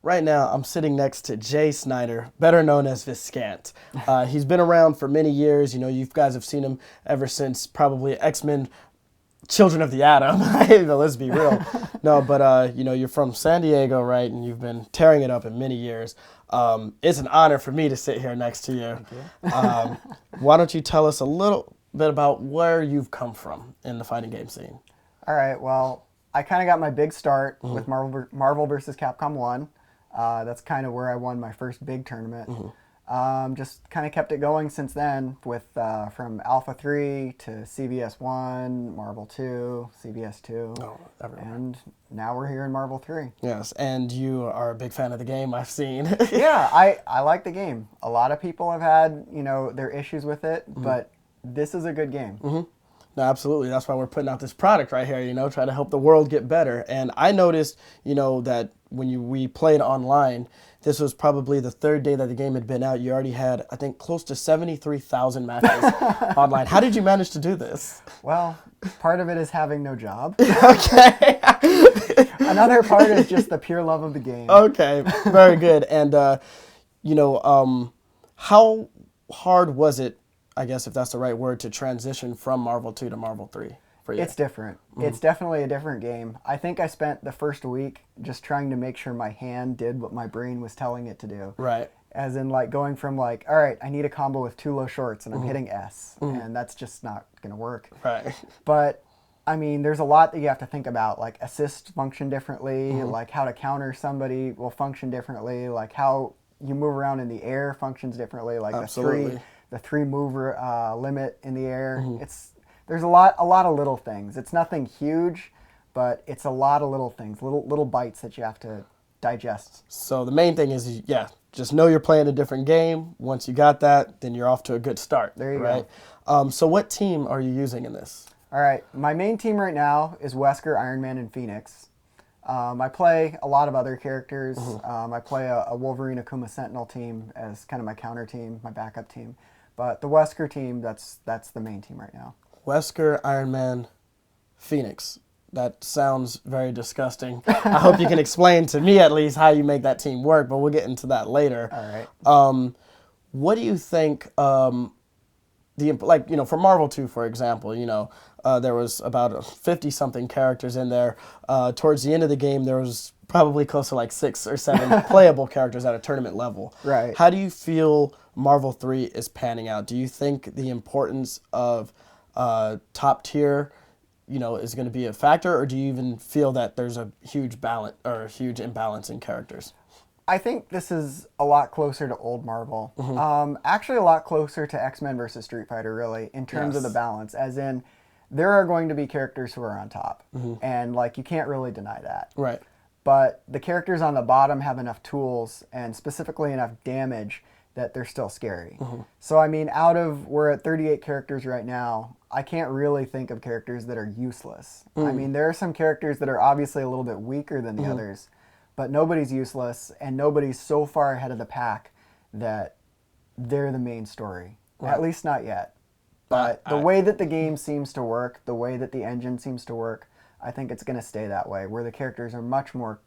right now I'm sitting next to Jay Snyder, better known as Viscant. He's been around for many years. You know, you guys have seen him ever since probably X-Men Children of the Atom. Let's be real. No, but you know, you're from San Diego, right? And you've been tearing it up in many years. It's an honor for me to sit here next to you. Thank you. Why don't you tell us a little bit about where you've come from in the fighting game scene? All right. Well, I kind of got my big start with Marvel vs. Capcom 1. That's kind of where I won my first big tournament. Just kind of kept it going since then with from Alpha 3 to CVS 1, Marvel 2, CVS 2, and now we're here in Marvel 3. Yes, and you are a big fan of the game, I've seen. Yeah, I like the game. A lot of people have had, you know, their issues with it, but this is a good game. No, absolutely. That's why we're putting out this product right here, you know, try to help the world get better. And I noticed, you know, that when we played online, this was probably the third day that the game had been out. You already had, I think, close to 73,000 matches online. How did you manage to do this? Well, part of it is having no job. Okay. Another part is just the pure love of the game. Okay, very good. And, you know, how hard was it, I guess if that's the right word, to transition from Marvel 2 to Marvel 3 for you? It's different. It's definitely a different game. I think I spent the first week just trying to make sure my hand did what my brain was telling it to do. Right. As in, like, going from, like, all right, I need a combo with 2 low shorts, and I'm hitting S, and that's just not going to work. Right. But, I mean, there's a lot that you have to think about, like assists function differently, like how to counter somebody will function differently, like how you move around in the air functions differently, like the three mover limit in the air. There's a lot of little things. It's nothing huge, but it's a lot of little things, little bites that you have to digest. So the main thing is, yeah, just know you're playing a different game. Once you got that, then you're off to a good start. There you go. So what team are you using in this? All right, my main team right now is Wesker, Iron Man, and Phoenix. I play a lot of other characters. I play a Wolverine Akuma Sentinel team as kind of my counter team, my backup team. But the Wesker team, that's the main team right now. Wesker, Iron Man, Phoenix. That sounds very disgusting. I hope you can explain to me at least how you make that team work, but we'll get into that later. All right. What do you think, like, you know, for Marvel 2, for example, you know, there was about 50-something characters in there. Towards the end of the game, there was probably close to like 6 or 7 playable characters at a tournament level. Right. How do you feel Marvel 3 is panning out? Do you think the importance of top tier, you know, is going to be a factor, or do you even feel that there's a huge balance or a huge imbalance in characters? I think this is a lot closer to old Marvel. Actually, a lot closer to X-Men versus Street Fighter, really, in terms of the balance. As in, there are going to be characters who are on top, and like you can't really deny that. Right. But the characters on the bottom have enough tools and specifically enough damage that they're still scary. So I mean, we're at 38 characters right now. I can't really think of characters that are useless. I mean, there are some characters that are obviously a little bit weaker than the others, but nobody's useless, and nobody's so far ahead of the pack that they're the main story. Right. At least not yet. But the way that the game seems to work, the way that the engine seems to work, I think it's going to stay that way, where the characters are much more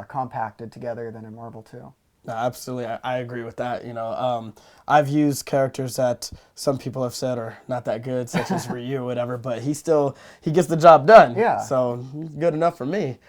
compacted together than in Marvel 2. No, absolutely, I agree with that. You know, I've used characters that some people have said are not that good, such as Ryu or whatever, but he gets the job done. Yeah. So good enough for me.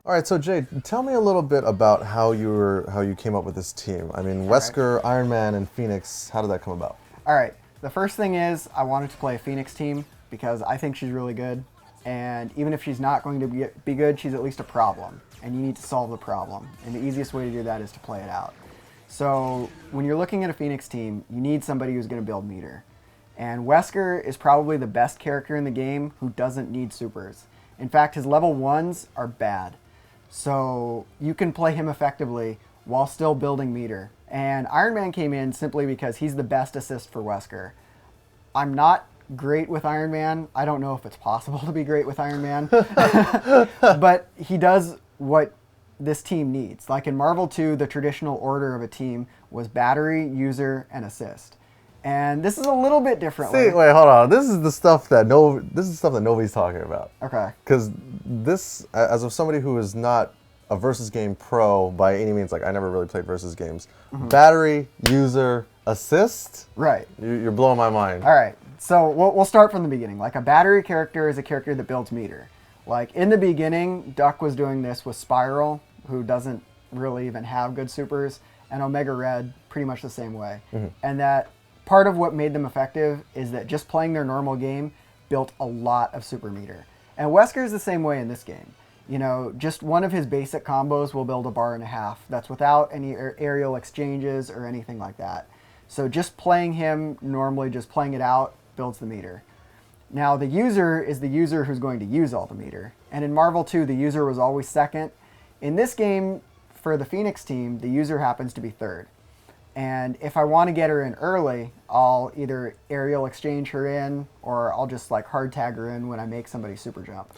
All right, so Jay, tell me a little bit about how you came up with this team. I mean, Wesker, Iron Man, and Phoenix. How did that come about? All right. The first thing is I wanted to play a Phoenix team because I think she's really good, and even if she's not going to be good, she's at least a problem, and you need to solve the problem. And the easiest way to do that is to play it out. So when you're looking at a Phoenix team, you need somebody who's going to build meter. And Wesker is probably the best character in the game who doesn't need supers. In fact, his level 1s are bad. So you can play him effectively while still building meter. And Iron Man came in simply because he's the best assist for Wesker. I'm not great with Iron Man. I don't know if it's possible to be great with Iron Man. But he does what this team needs. Like in Marvel 2, the traditional order of a team was battery, user, and assist. And this is a little bit different. See, wait, hold on. This is the stuff that nobody's talking about. Okay. Because this, as of somebody who is not a versus game pro by any means, like I never really played versus games. Battery, user, assist. Right. You're blowing my mind. All right. So we'll start from the beginning. Like a battery character is a character that builds meter. Like in the beginning, Duck was doing this with Spiral, who doesn't really even have good supers, and Omega Red pretty much the same way. And that part of what made them effective is that just playing their normal game built a lot of super meter. And Wesker is the same way in this game. You know, just one of his basic combos will build a bar and a half. That's without any aerial exchanges or anything like that. So just playing him normally, just playing it out, builds the meter. Now the user is the user who's going to use all the meter. And in Marvel 2, the user was always second. In this game, for the Phoenix team, the user happens to be third. And if I want to get her in early, I'll either aerial exchange her in, or I'll just like hard tag her in when I make somebody super jump.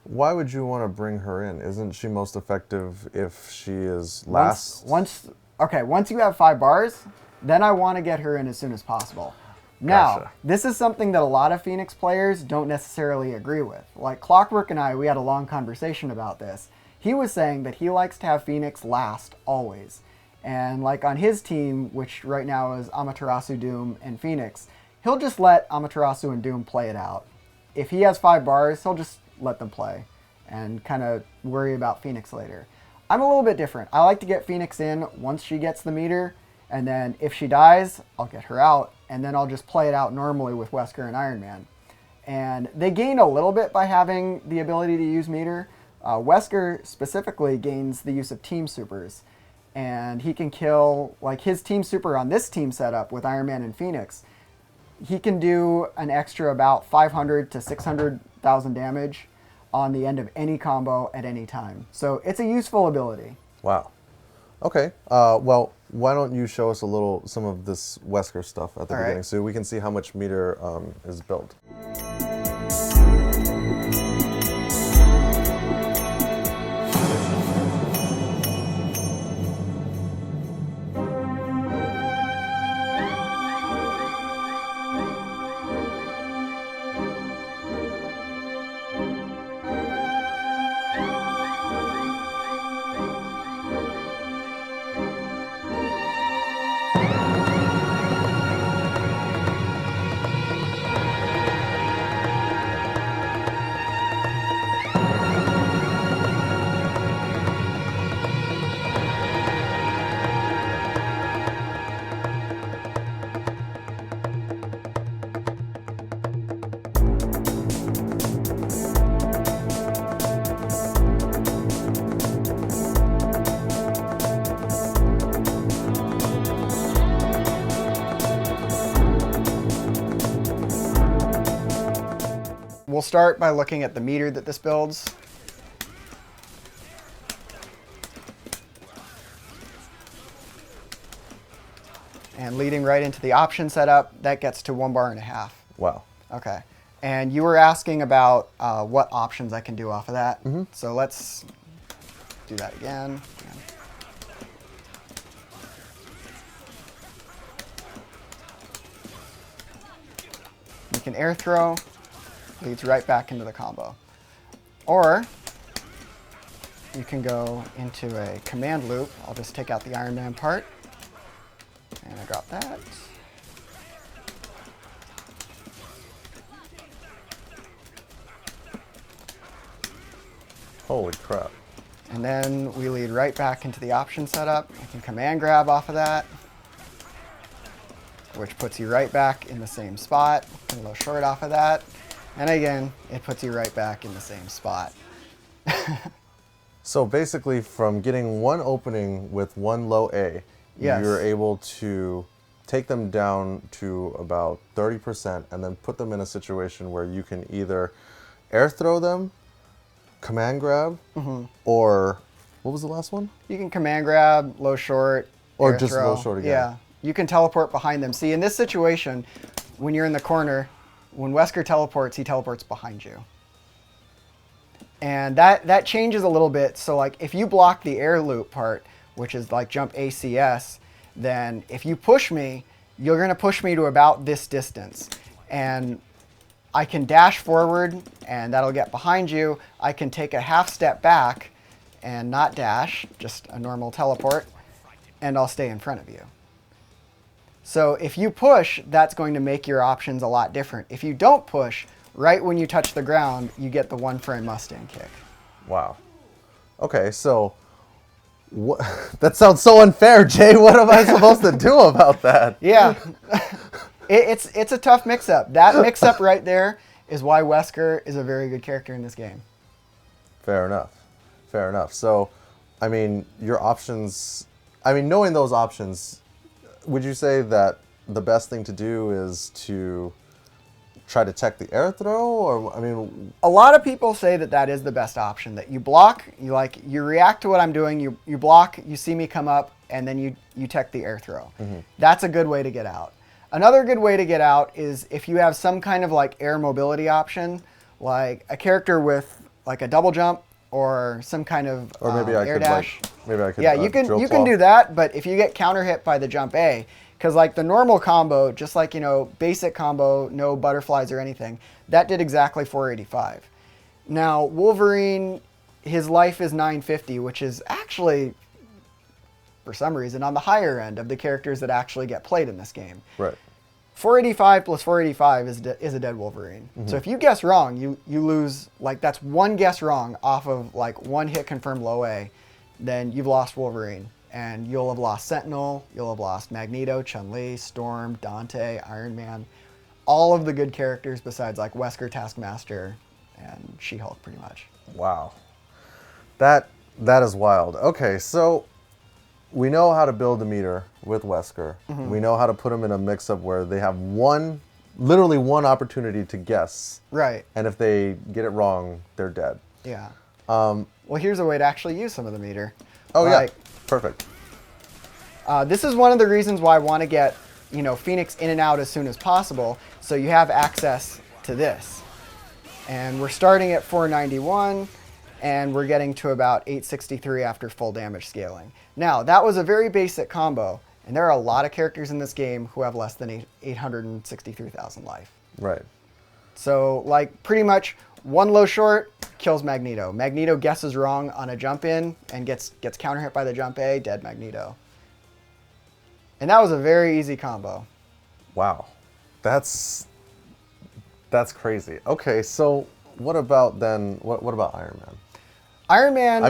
Why would you want to bring her in? Isn't she most effective if she is last? Once you have 5 bars, then I want to get her in as soon as possible. Now, Gotcha. This is something that a lot of Phoenix players don't necessarily agree with. Like Clockwork and I, we had a long conversation about this. He was saying that he likes to have Phoenix last always. And like on his team, which right now is Amaterasu, Doom, and Phoenix, he'll just let Amaterasu and Doom play it out. If he has 5 bars, he'll just let them play and kind of worry about Phoenix later. I'm a little bit different. I like to get Phoenix in once she gets the meter, and then if she dies, I'll get her out, and then I'll just play it out normally with Wesker and Iron Man. And they gain a little bit by having the ability to use meter. Wesker specifically gains the use of team supers. And he can kill, like his team super on this team setup with Iron Man and Phoenix, he can do an extra about 500 to 600,000 damage on the end of any combo at any time. So it's a useful ability. Wow. Okay. Well, why don't you show us some of this Wesker stuff at the beginning, so we can see how much meter is built. We'll start by looking at the meter that this builds. And leading right into the option setup, that gets to 1.5 bars. Wow. Okay. And you were asking about what options I can do off of that. So let's do that again. You can air throw. Leads right back into the combo. Or you can go into a command loop. I'll just take out the Iron Man part. And I got that. Holy crap. And then we lead right back into the option setup. I can command grab off of that, which puts you right back in the same spot. A little short off of that. And again, it puts you right back in the same spot. So basically, from getting one opening with one low A, Yes. you're able to take them down to about 30% and then put them in a situation where you can either air throw them, command grab, or what was the last one? You can command grab, low short, Or air just throw. low short again. Yeah, you can teleport behind them. See, in this situation, when you're in the corner, when Wesker teleports, he teleports behind you. And that changes a little bit. So like if you block the air loop part, which is like jump ACS, then if you push me, you're going to push me to about this distance. And I can dash forward, and that'll get behind you. I can take a half step back and not dash, just a normal teleport, and I'll stay in front of you. So if you push, that's going to make your options a lot different. If you don't push, right when you touch the ground, you get the one-frame Mustang kick. Wow. Okay, so that sounds so unfair, Jay. What am I supposed to do about that? Yeah. It's a tough mix-up. That mix-up right there is why Wesker is a very good character in this game. Fair enough. Fair enough. So, I mean, your options... I mean, knowing those options, would you say that the best thing to do is to try to tech the air throw? Or, I mean... A lot of people say that that is the best option, that you block, you react to what I'm doing, you block, you see me come up, and then you tech the air throw. Mm-hmm. That's a good way to get out. Another good way to get out is if you have some kind of like air mobility option, like a character with like a double jump or some kind of air dash. Maybe I could. Yeah, you can do that, but if you get counter hit by the jump A, because like the normal combo, just like basic combo, no butterflies or anything, that did exactly 485. Now Wolverine, his life is 950, which is actually, for some reason, on the higher end of the characters that actually get played in this game. Right. 485 plus 485 is a dead Wolverine. Mm-hmm. So if you guess wrong, you lose, like that's one guess wrong off of like one hit confirmed low A, then you've lost Wolverine. And you'll have lost Sentinel, you'll have lost Magneto, Chun-Li, Storm, Dante, Iron Man. All of the good characters besides like Wesker, Taskmaster, and She-Hulk pretty much. Wow. That is wild. Okay, so we know how to build a meter with Wesker. Mm-hmm. We know how to put them in a mix-up where they have literally one opportunity to guess. Right. And if they get it wrong, they're dead. Yeah. Well, here's a way to actually use some of the meter. Oh, yeah. Perfect. This is one of the reasons why I want to get, Phoenix in and out as soon as possible, so you have access to this. And we're starting at 491. And we're getting to about 863 after full damage scaling. Now, that was a very basic combo, and there are a lot of characters in this game who have less than 863,000 life. Right. So, like, pretty much one low short kills Magneto. Magneto guesses wrong on a jump in and gets counter hit by the jump A, dead Magneto. And that was a very easy combo. Wow. That's crazy. Okay, so what about then, what about Iron Man? Iron Man... I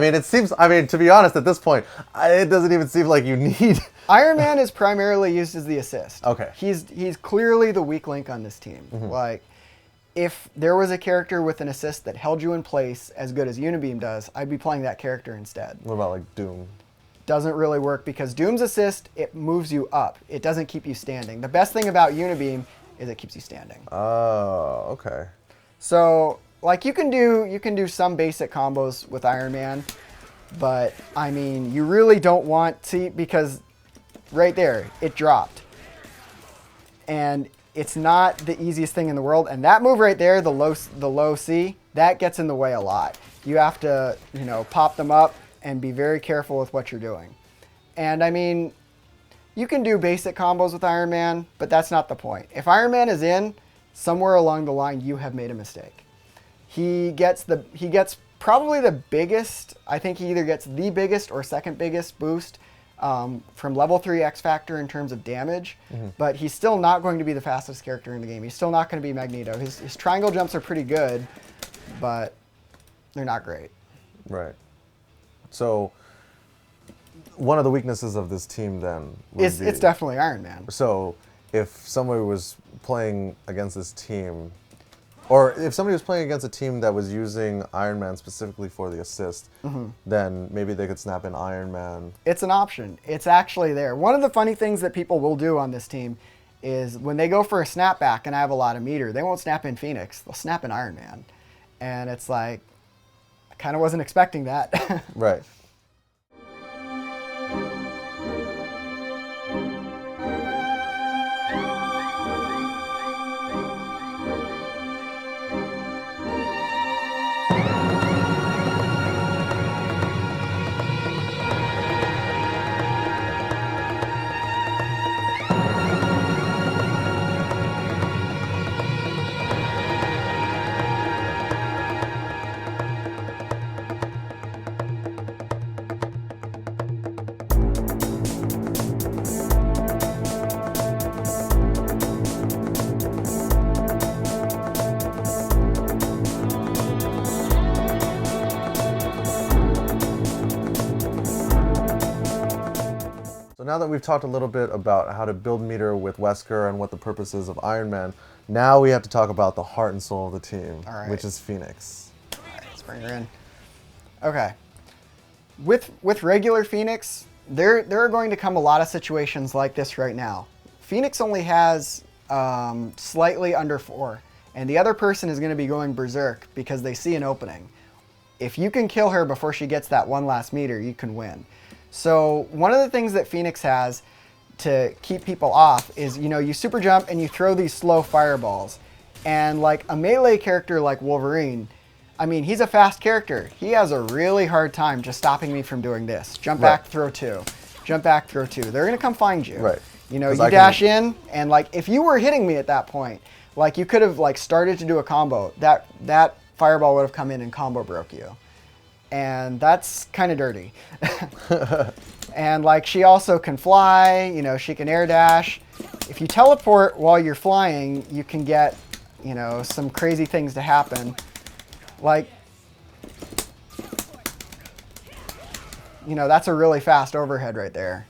mean, to be honest, at this point, it doesn't even seem like you need... Iron Man is primarily used as the assist. Okay. He's clearly the weak link on this team. Mm-hmm. Like, if there was a character with an assist that held you in place as good as Unibeam does, I'd be playing that character instead. What about, like, Doom? Doesn't really work because Doom's assist, it moves you up. It doesn't keep you standing. The best thing about Unibeam is it keeps you standing. Oh, okay. So... like you can do some basic combos with Iron Man, but I mean you really don't want to, because right there it dropped, and it's not the easiest thing in the world. And that move right there, the low C, that gets in the way a lot. You have to pop them up and be very careful with what you're doing. And I mean, you can do basic combos with Iron Man, but that's not the point. If Iron Man is in, somewhere along the line you have made a mistake. He gets probably the biggest, I think he either gets the biggest or second biggest boost from level 3 X Factor in terms of damage, mm-hmm. but he's still not going to be the fastest character in the game. He's still not going to be Magneto. His triangle jumps are pretty good, but they're not great. Right. So one of the weaknesses of this team then it's definitely Iron Man. So if somebody was playing against this team, or if somebody was playing against a team that was using Iron Man specifically for the assist, mm-hmm. then maybe they could snap in Iron Man. It's an option. It's actually there. One of the funny things that people will do on this team is when they go for a snapback and I have a lot of meter, they won't snap in Phoenix. They'll snap in Iron Man. And it's like, I kind of wasn't expecting that. Right. So now that we've talked a little bit about how to build meter with Wesker and what the purpose is of Iron Man, now we have to talk about the heart and soul of the team, which is Phoenix. All right, let's bring her in. Okay. With regular Phoenix, there are going to come a lot of situations like this right now. Phoenix only has slightly under 4, and the other person is going to be going berserk because they see an opening. If you can kill her before she gets that one last meter, you can win. So one of the things that Phoenix has to keep people off is, you know, you super jump and you throw these slow fireballs. And like a melee character like Wolverine, I mean, he's a fast character. He has a really hard time just stopping me from doing this. Jump back, throw 2. Jump back, throw 2. They're going to come find you. Right. You know, you dash in, and like if you were hitting me at that point, like you could have like started to do a combo. That fireball would have come in and combo broke you. And that's kind of dirty. And like she also can fly, you know, she can air dash. If you teleport while you're flying, you can get, you know, some crazy things to happen. Like, you know, that's a really fast overhead right there.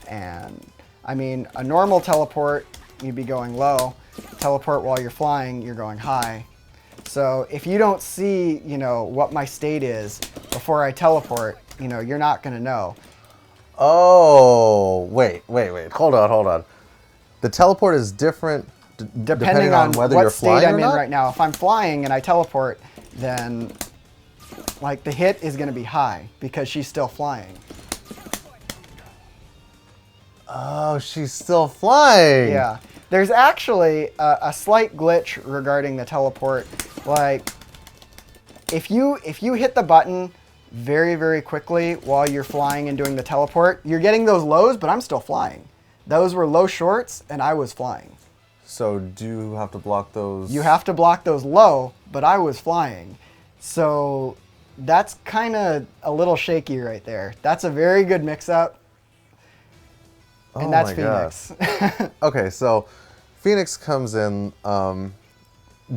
And I mean, a normal teleport, you'd be going low. Teleport while you're flying, you're going high. So if you don't see, you know, what my state is before I teleport, you know, you're not going to know. Oh, wait. Hold on. The teleport is different depending on whether you're flying or not? What state I'm in right now. If I'm flying and I teleport, then like the hit is going to be high because she's still flying. Oh, she's still flying. Yeah. There's actually a slight glitch regarding the teleport. Like, if you hit the button very, very quickly while you're flying and doing the teleport, you're getting those lows, but I'm still flying. Those were low shorts, and I was flying. So do you have to block those? You have to block those low, but I was flying. So that's kind of a little shaky right there. That's a very good mix-up. And that's Phoenix. Okay, so Phoenix comes in.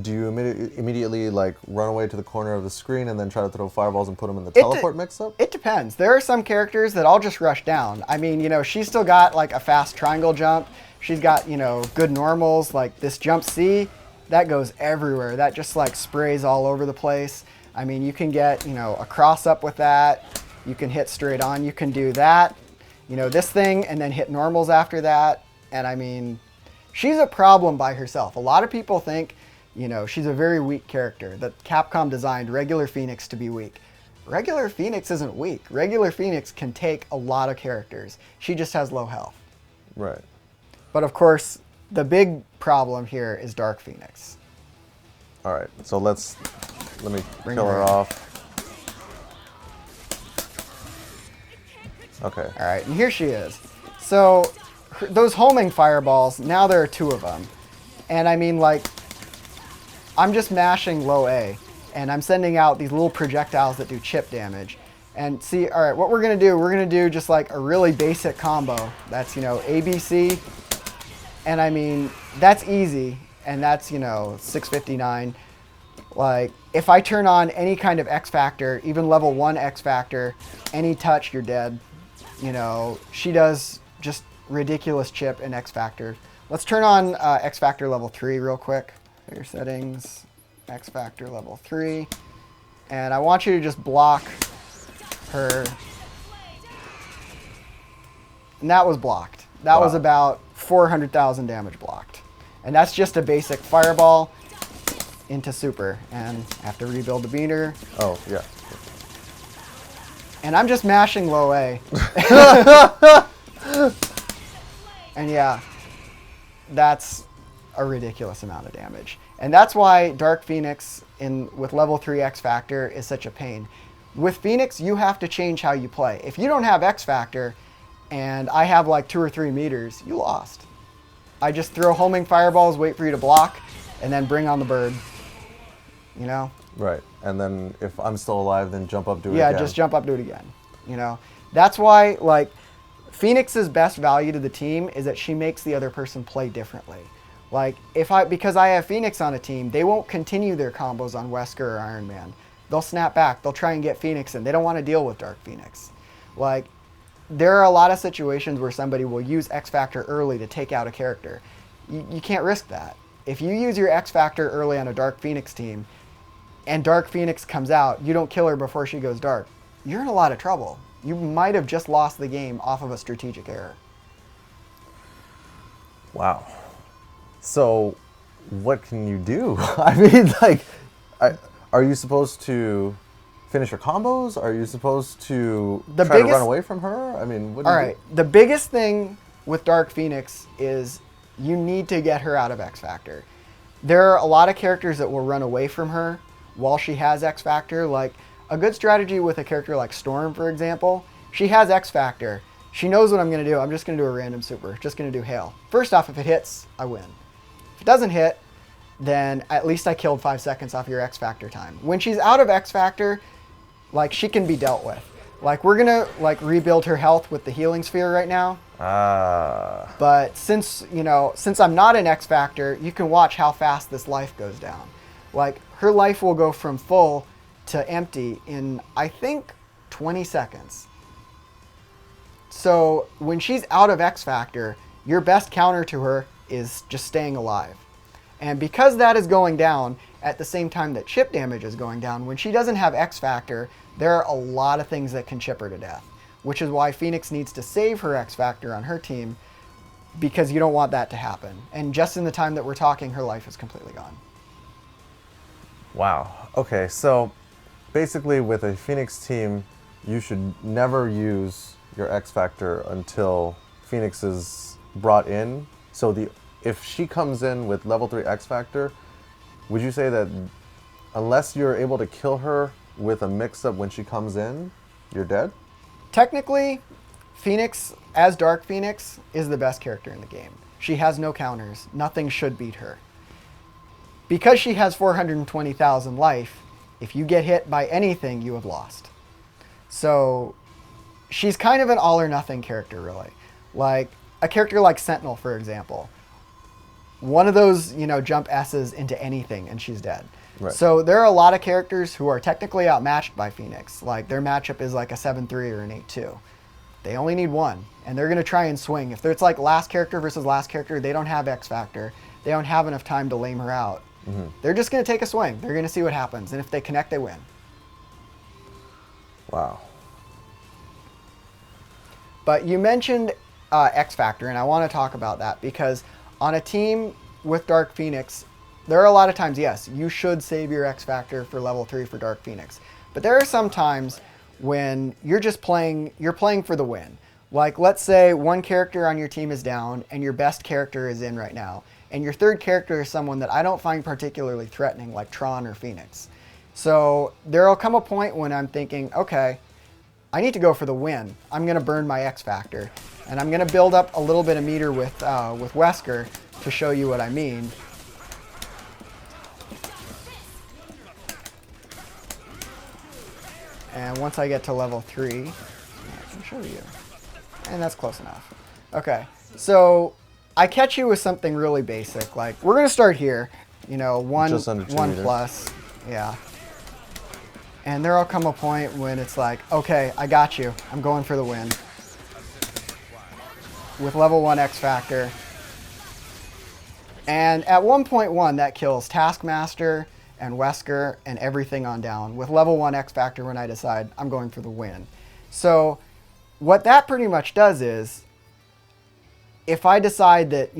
Do you immediately like run away to the corner of the screen and then try to throw fireballs and put them in the teleport mix-up? It depends. There are some characters that I'll just rush down. I mean, you know, she's still got like a fast triangle jump. She's got, you know, good normals. Like this jump C, that goes everywhere. That just like sprays all over the place. I mean, you can get, you know, a cross up with that. You can hit straight on. You can do that. You know, this thing and then hit normals after that. And I mean, she's a problem by herself. A lot of people think, you know, she's a very weak character, that Capcom designed regular Phoenix to be weak. Regular Phoenix isn't weak. Regular Phoenix can take a lot of characters. She just has low health. Right. But of course, the big problem here is Dark Phoenix. All right, so let me kill her off. Okay. All right, and here she is. So those homing fireballs, now there are 2 of them. And I mean, like, I'm just mashing low A, and I'm sending out these little projectiles that do chip damage. And see, all right, what we're going to do just like a really basic combo. That's, you know, ABC. And I mean, that's easy, and that's, you know, 659. Like, if I turn on any kind of X Factor, even level 1 X Factor, any touch, you're dead. You know, she does just ridiculous chip in X Factor. Let's turn on X Factor level 3 real quick. Your settings, X Factor level 3. And I want you to just block her. And that was blocked. That was about 400,000 damage blocked. And that's just a basic fireball into super. And I have to rebuild the meter. Oh, yeah. And I'm just mashing low A. And yeah, that's a ridiculous amount of damage. And that's why Dark Phoenix with level 3 X Factor is such a pain. With Phoenix, you have to change how you play. If you don't have X Factor and I have like 2 or 3 meters, you lost. I just throw homing fireballs, wait for you to block, and then bring on the bird. You know? Right. And then if I'm still alive, then jump up, do it again. Yeah, just jump up, do it again. You know? That's why, like, Phoenix's best value to the team is that she makes the other person play differently. Like, because I have Phoenix on a team, they won't continue their combos on Wesker or Iron Man. They'll snap back. They'll try and get Phoenix in. They don't want to deal with Dark Phoenix. Like, there are a lot of situations where somebody will use X Factor early to take out a character. You can't risk that. If you use your X Factor early on a Dark Phoenix team, and Dark Phoenix comes out, you don't kill her before she goes dark, you're in a lot of trouble. You might have just lost the game off of a strategic error. Wow. So, what can you do? I mean, like, are you supposed to finish your combos? Are you supposed to try to run away from her? I mean, what do you do? The biggest thing with Dark Phoenix is you need to get her out of X Factor. There are a lot of characters that will run away from her while she has X Factor. Like, a good strategy with a character like Storm, for example, she has X Factor. She knows what I'm going to do. I'm just going to do a random super. Just going to do Hail. First off, if it hits, I win. If it doesn't hit, then at least I killed 5 seconds off your X Factor time. When she's out of X Factor, like, she can be dealt with. Like, we're going to, like, rebuild her health with the healing sphere right now. But since I'm not in X Factor, you can watch how fast this life goes down. Like, her life will go from full to empty in, I think, 20 seconds. So when she's out of X Factor, your best counter to her is just staying alive. And because that is going down at the same time that chip damage is going down, when she doesn't have X Factor, there are a lot of things that can chip her to death, which is why Phoenix needs to save her X Factor on her team, because you don't want that to happen. And just in the time that we're talking, her life is completely gone. Wow. Okay, so basically with a Phoenix team, you should never use your X Factor until Phoenix is brought in. So if she comes in with level 3 X Factor, would you say that unless you're able to kill her with a mix-up when she comes in, you're dead? Technically, Phoenix, as Dark Phoenix, is the best character in the game. She has no counters. Nothing should beat her. Because she has 420,000 life, if you get hit by anything, you have lost. So she's kind of an all or nothing character, really. Like a character like Sentinel, for example. One of those, jump S's into anything and she's dead. Right. So there are a lot of characters who are technically outmatched by Phoenix. Like their matchup is like a 7-3 or an 8-2. They only need one, and they're going to try and swing. If it's like last character versus last character, they don't have X Factor. They don't have enough time to lame her out. Mm-hmm. They're just going to take a swing. They're going to see what happens, and if they connect, they win. Wow. But you mentioned X Factor, and I want to talk about that because on a team with Dark Phoenix, there are a lot of times, yes, you should save your X Factor for level 3 for Dark Phoenix. But there are some times when you're just playing for the win. Like, let's say one character on your team is down and your best character is in right now. And your third character is someone that I don't find particularly threatening, like Tron or Phoenix. So there'll come a point when I'm thinking, okay, I need to go for the win. I'm going to burn my X Factor. And I'm going to build up a little bit of meter with Wesker to show you what I mean. And once I get to level 3, I can show you. And that's close enough. Okay, so I catch you with something really basic. Like, we're going to start here. One plus. Yeah. And there'll come a point when it's like, okay, I got you. I'm going for the win. With level 1 X Factor. And at 1.1, that kills Taskmaster and Wesker and everything on down. With level 1 X Factor when I decide I'm going for the win. So what that pretty much does is, if I decide that,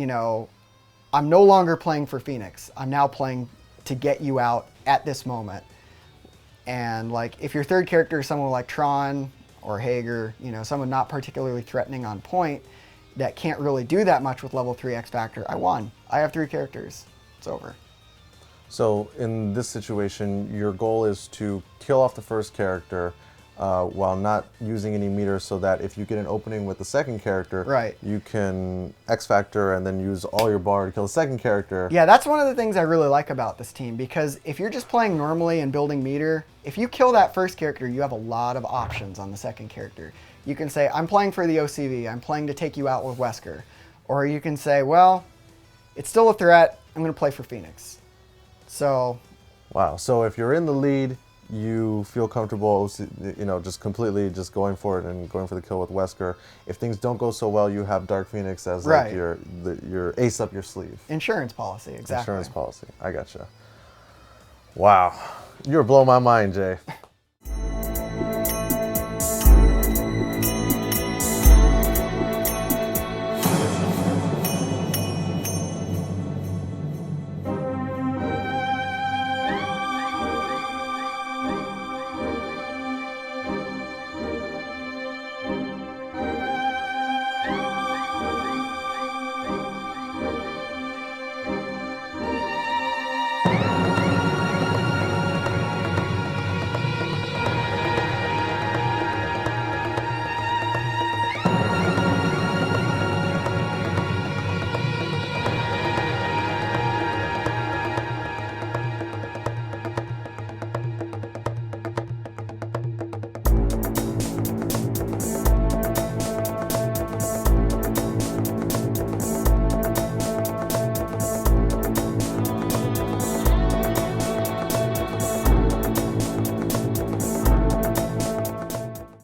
I'm no longer playing for Phoenix, I'm now playing to get you out at this moment. And like, if your third character is someone like Tron or Hager, someone not particularly threatening on point, that can't really do that much with level 3 X Factor, I won. I have 3 characters. It's over. So in this situation, your goal is to kill off the first character while not using any meters, so that if you get an opening with the second character, right, you can X Factor and then use all your bar to kill the second character. Yeah, that's one of the things I really like about this team, because if you're just playing normally and building meter, if you kill that first character, you have a lot of options on the second character. You can say, I'm playing for the OCV, I'm playing to take you out with Wesker. Or you can say, well, it's still a threat, I'm going to play for Phoenix. So, wow. So if you're in the lead, you feel comfortable, just completely just going for it and going for the kill with Wesker. If things don't go so well, you have Dark Phoenix as like your ace up your sleeve. Insurance policy, exactly. Insurance policy. I gotcha. Wow, you're blowing my mind, Jay.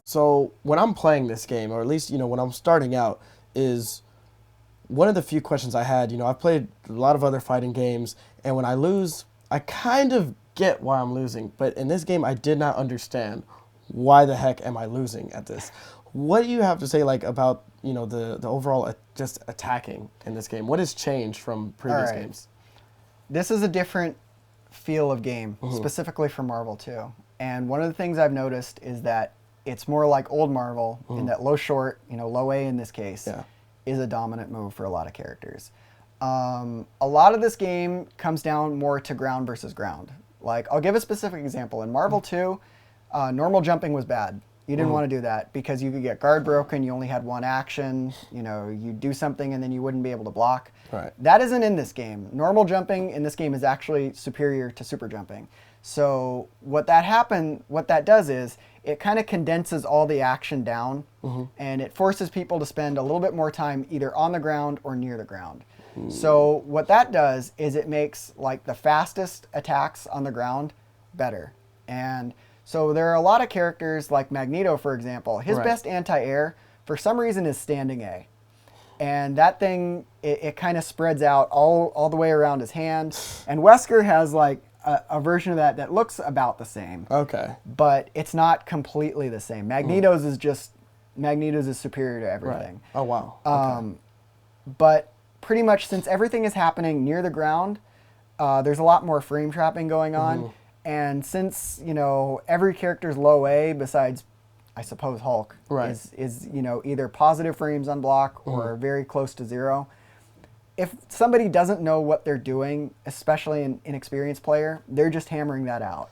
So when I'm playing this game, or at least, when I'm starting out, is one of the few questions I had. I've played a lot of other fighting games, and when I lose, I kind of get why I'm losing. But in this game, I did not understand why the heck am I losing at this. What do you have to say about, the overall just attacking in this game? What has changed from previous games? This is a different feel of game, specifically for Marvel 2. And one of the things I've noticed is that it's more like old Marvel in that low short, low A in this case, is a dominant move for a lot of characters. A lot of this game comes down more to ground versus ground. Like, I'll give a specific example. In Marvel 2, normal jumping was bad. You didn't want to do that because you could get guard broken, you only had one action, you do something and then you wouldn't be able to block. Right. That isn't in this game. Normal jumping in this game is actually superior to super jumping. So what that does is it kind of condenses all the action down and it forces people to spend a little bit more time either on the ground or near the ground. So what that does is it makes like the fastest attacks on the ground better. And so there are a lot of characters like Magneto, for example. His best anti-air for some reason is standing A. And that thing, it kind of spreads out all the way around his hand. And Wesker has like a version of that looks about the same. Okay. But it's not completely the same. Magneto's is superior to everything. Right. Oh, wow. Okay. But pretty much since everything is happening near the ground, there's a lot more frame trapping going on. And since, every character's low A besides, I suppose, Hulk, is either positive frames on block or very close to zero. If somebody doesn't know what they're doing, especially an inexperienced player, they're just hammering that out.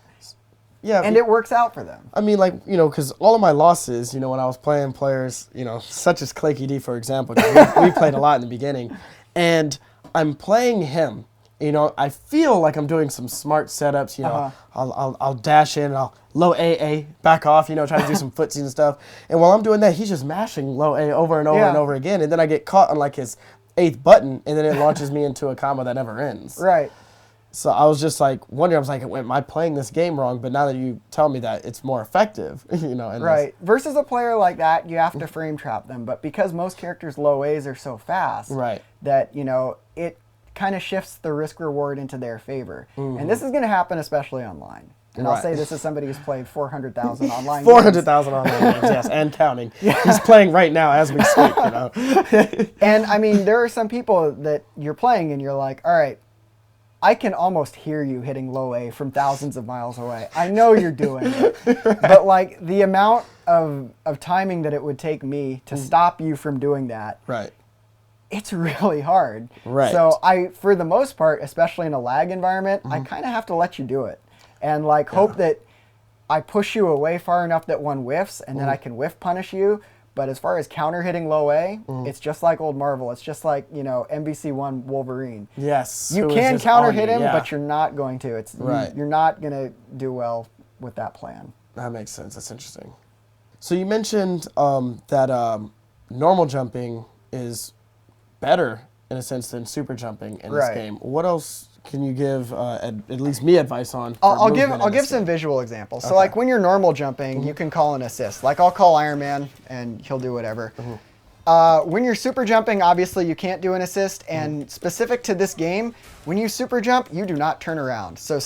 Yeah, and it works out for them. I mean, because all of my losses, when I was playing players, such as Claky D, for example, 'cause we played a lot in the beginning, and I'm playing him. I feel like I'm doing some smart setups. I'll dash in, and I'll low AA, back off. Try to do some footsies and stuff. And while I'm doing that, he's just mashing low A over and over and over again, and then I get caught on like his 8th button, and then it launches me into a combo that never ends. Right. So I was just like wondering. I was like, am I playing this game wrong? But now that you tell me that, it's more effective. Right. Versus a player like that, you have to frame trap them. But because most characters' low A's are so fast, that it kind of shifts the risk reward into their favor. And this is going to happen especially online. And I'll say this as somebody who's played 400,000 online 400,000 online games, yes, and counting. He's playing right now as we speak, And I mean, there are some people that you're playing and you're like, all right, I can almost hear you hitting low A from thousands of miles away. I know you're doing it. But like the amount of timing that it would take me to stop you from doing that, it's really hard. Right. So for the most part, especially in a lag environment, I kind of have to let you do it. And like hope that I push you away far enough that one whiffs and then I can whiff punish you. But as far as counter hitting low A, it's just like old Marvel. It's just like, MVC1 Wolverine. Yes. You can counter hit him, but you're not going to. You're not going to do well with that plan. That makes sense. That's interesting. So you mentioned that normal jumping is better in a sense than super jumping in this game. What else can you give at least me advice on? I'll give some visual examples. So like when you're normal jumping, you can call an assist. Like I'll call Iron Man and he'll do whatever. When you're super jumping, obviously you can't do an assist, and specific to this game, when you super jump, you do not turn around. So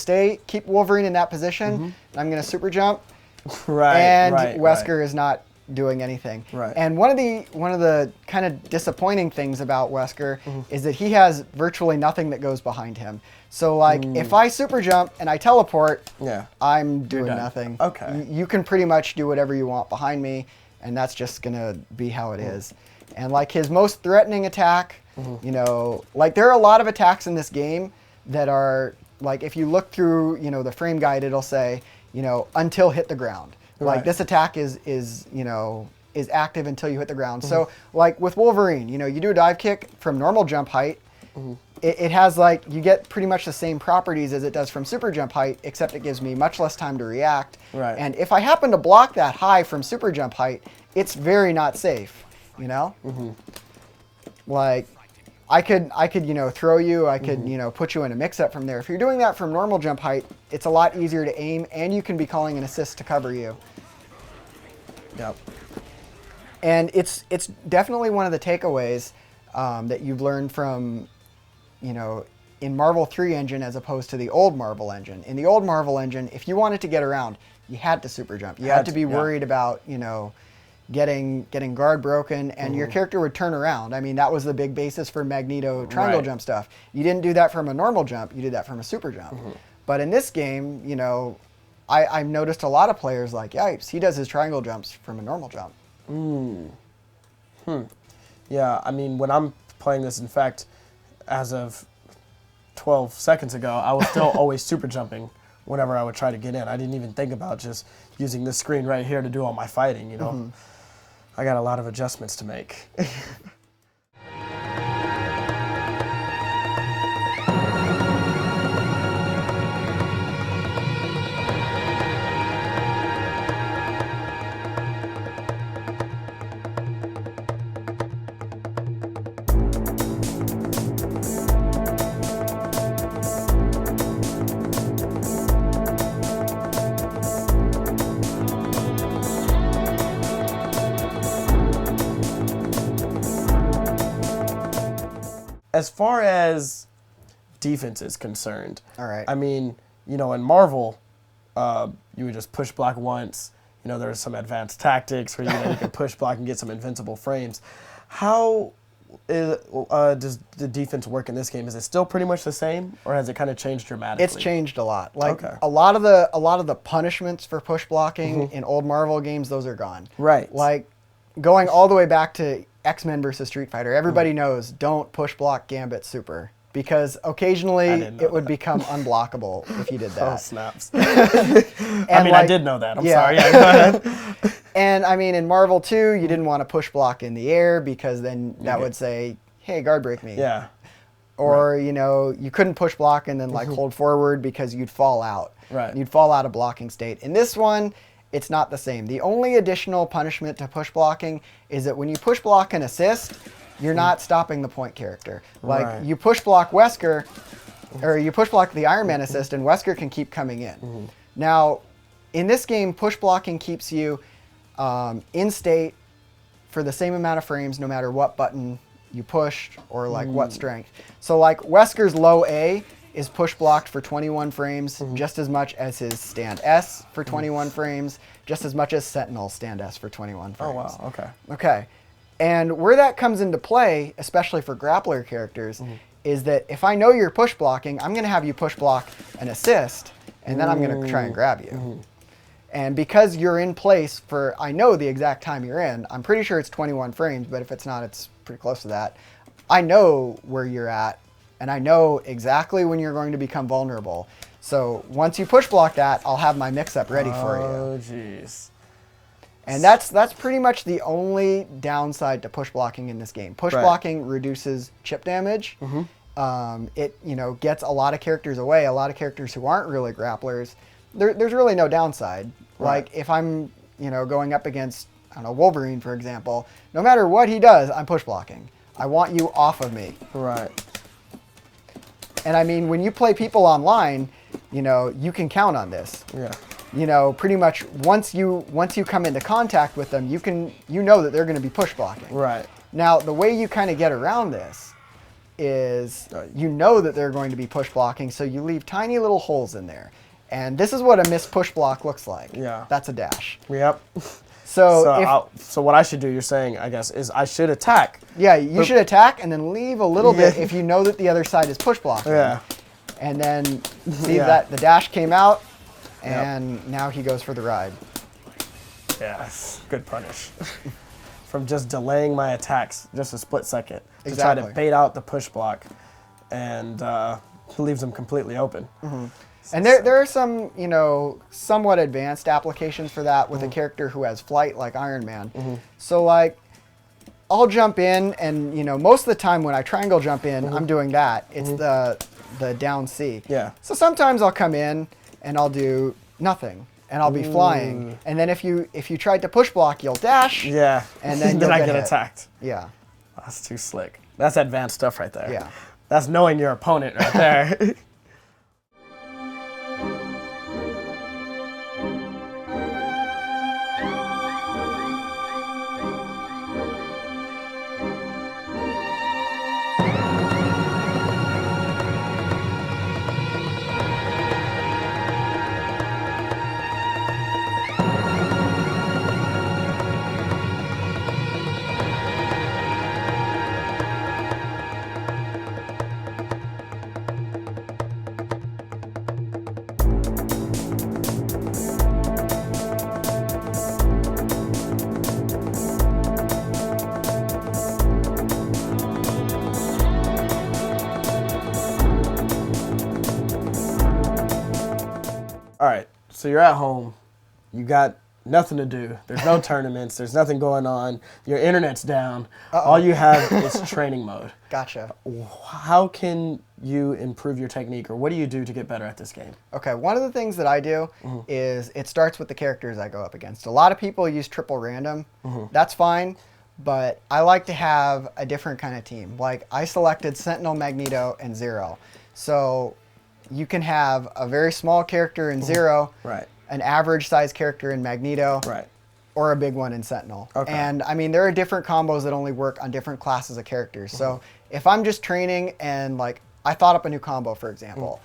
keep Wolverine in that position. I'm gonna super jump, and Wesker is not doing anything. And one of the kind of disappointing things about Wesker is that he has virtually nothing that goes behind him. So like if I super jump and I teleport, I'm doing nothing. Okay. You can pretty much do whatever you want behind me, and that's just gonna be how it is. And like his most threatening attack, you know, like there are a lot of attacks in this game that are like, if you look through, you know, the frame guide, it'll say, you know, until hit the ground. Like this attack is active until you hit the ground. So like with Wolverine, you know, you do a dive kick from normal jump height. It has like, you get pretty much the same properties as it does from super jump height, except it gives me much less time to react. And if I happen to block that high from super jump height, it's very not safe, you know? Like I could, you know, throw you, I could, you know, put you in a mix-up from there. If you're doing that from normal jump height, it's a lot easier to aim, and you can be calling an assist to cover you. And it's definitely one of the takeaways that you've learned from, you know, in Marvel 3 engine as opposed to the old Marvel engine. In the old Marvel engine, if you wanted to get around, you had to super jump. You had to be worried about, you know, getting guard broken, and your character would turn around. I mean, that was the big basis for Magneto triangle jump stuff. You didn't do that from a normal jump, you did that from a super jump. But in this game, you know, I've noticed a lot of players like, yipes, he does his triangle jumps from a normal jump. Yeah, I mean, when I'm playing this, in fact, as of 12 seconds ago, I was still always super jumping whenever I would try to get in. I didn't even think about just using this screen right here to do all my fighting, you know? I got a lot of adjustments to make. As far as defense is concerned, I mean, you know, in Marvel, you would just push block once. You know, there's some advanced tactics where, you know, you can push block and get some invincible frames. How does the defense work in this game? Is it still pretty much the same, or has it kind of changed dramatically? It's changed a lot. Like a lot of the punishments for push blocking in old Marvel games, those are gone. Like going all the way back to X-Men versus Street Fighter, everybody knows don't push block Gambit super, because occasionally it would become unblockable if you did that. Oh, snaps. I mean, I did know that. I'm sorry. Yeah, go ahead. And I mean, in Marvel 2, you didn't want to push block in the air because then that would say, hey, guard break me. Or, you know, you couldn't push block and then like hold forward because you'd fall out. You'd fall out of blocking state. In this one, it's not the same. The only additional punishment to push blocking is that when you push block an assist, you're not stopping the point character. Like you push block Wesker, or you push block the Iron Man assist, and Wesker can keep coming in. Now, in this game, push blocking keeps you in state for the same amount of frames no matter what button you pushed or like what strength. So like Wesker's low A is push blocked for 21 frames, just as much as his stand S for 21 frames, just as much as Sentinel's stand S for 21 frames. Oh, wow, okay. Okay. And where that comes into play, especially for grappler characters, is that if I know you're push blocking, I'm going to have you push block an assist, and then I'm going to try and grab you. And because you're in place for, I know the exact time you're in, I'm pretty sure it's 21 frames, but if it's not, it's pretty close to that. I know where you're at, and I know exactly when you're going to become vulnerable. So once you push block that, I'll have my mix-up ready for you. Oh, jeez. And that's pretty much the only downside to push blocking in this game. Push blocking reduces chip damage. It, you know, gets a lot of characters away. A lot of characters who aren't really grapplers. There's really no downside. Like if I'm, you know, going up against, I don't know, Wolverine, for example, no matter what he does, I'm push blocking. I want you off of me. And I mean, when you play people online, you know, you can count on this. Yeah. You know, pretty much once you come into contact with them, you know that they're going to be push blocking. Right. Now, the way you kind of get around this is you know that they're going to be push blocking, so you leave tiny little holes in there. And this is what a missed push block looks like. Yeah. That's a dash. Yep. So so what I should do, you're saying, I guess, is I should attack. yeah, you should attack and then leave a little bit if you know that the other side is push blocking. Yeah. And then see that the dash came out, and now he goes for the ride. Yes. Good punish. From just delaying my attacks just a split second to try Exactly. to bait out the push block, and leaves them completely open. And there are some, you know, somewhat advanced applications for that with a character who has flight like Iron Man. So like, I'll jump in, and you know, most of the time when I triangle jump in, I'm doing that. It's the down C. Yeah. So sometimes I'll come in and I'll do nothing, and I'll be flying. And then if you tried to push block, you'll dash. Yeah. And then then you'll I get get hit. attacked. Yeah. That's too slick. That's advanced stuff right there. Yeah. That's knowing your opponent right there. All right, so you're at home. You got nothing to do. There's no tournaments. There's nothing going on. Your internet's down. All you have is training mode. Gotcha. How can you improve your technique, or what do you do to get better at this game? Okay, one of the things that I do is it starts with the characters I go up against. A lot of people use triple random. That's fine, but I like to have a different kind of team. Like, I selected Sentinel, Magneto, and Zero. So you can have a very small character in Zero, Right. an average size character in Magneto, Right. or a big one in Sentinel. Okay. And I mean, there are different combos that only work on different classes of characters. So if I'm just training and like, I thought up a new combo, for example,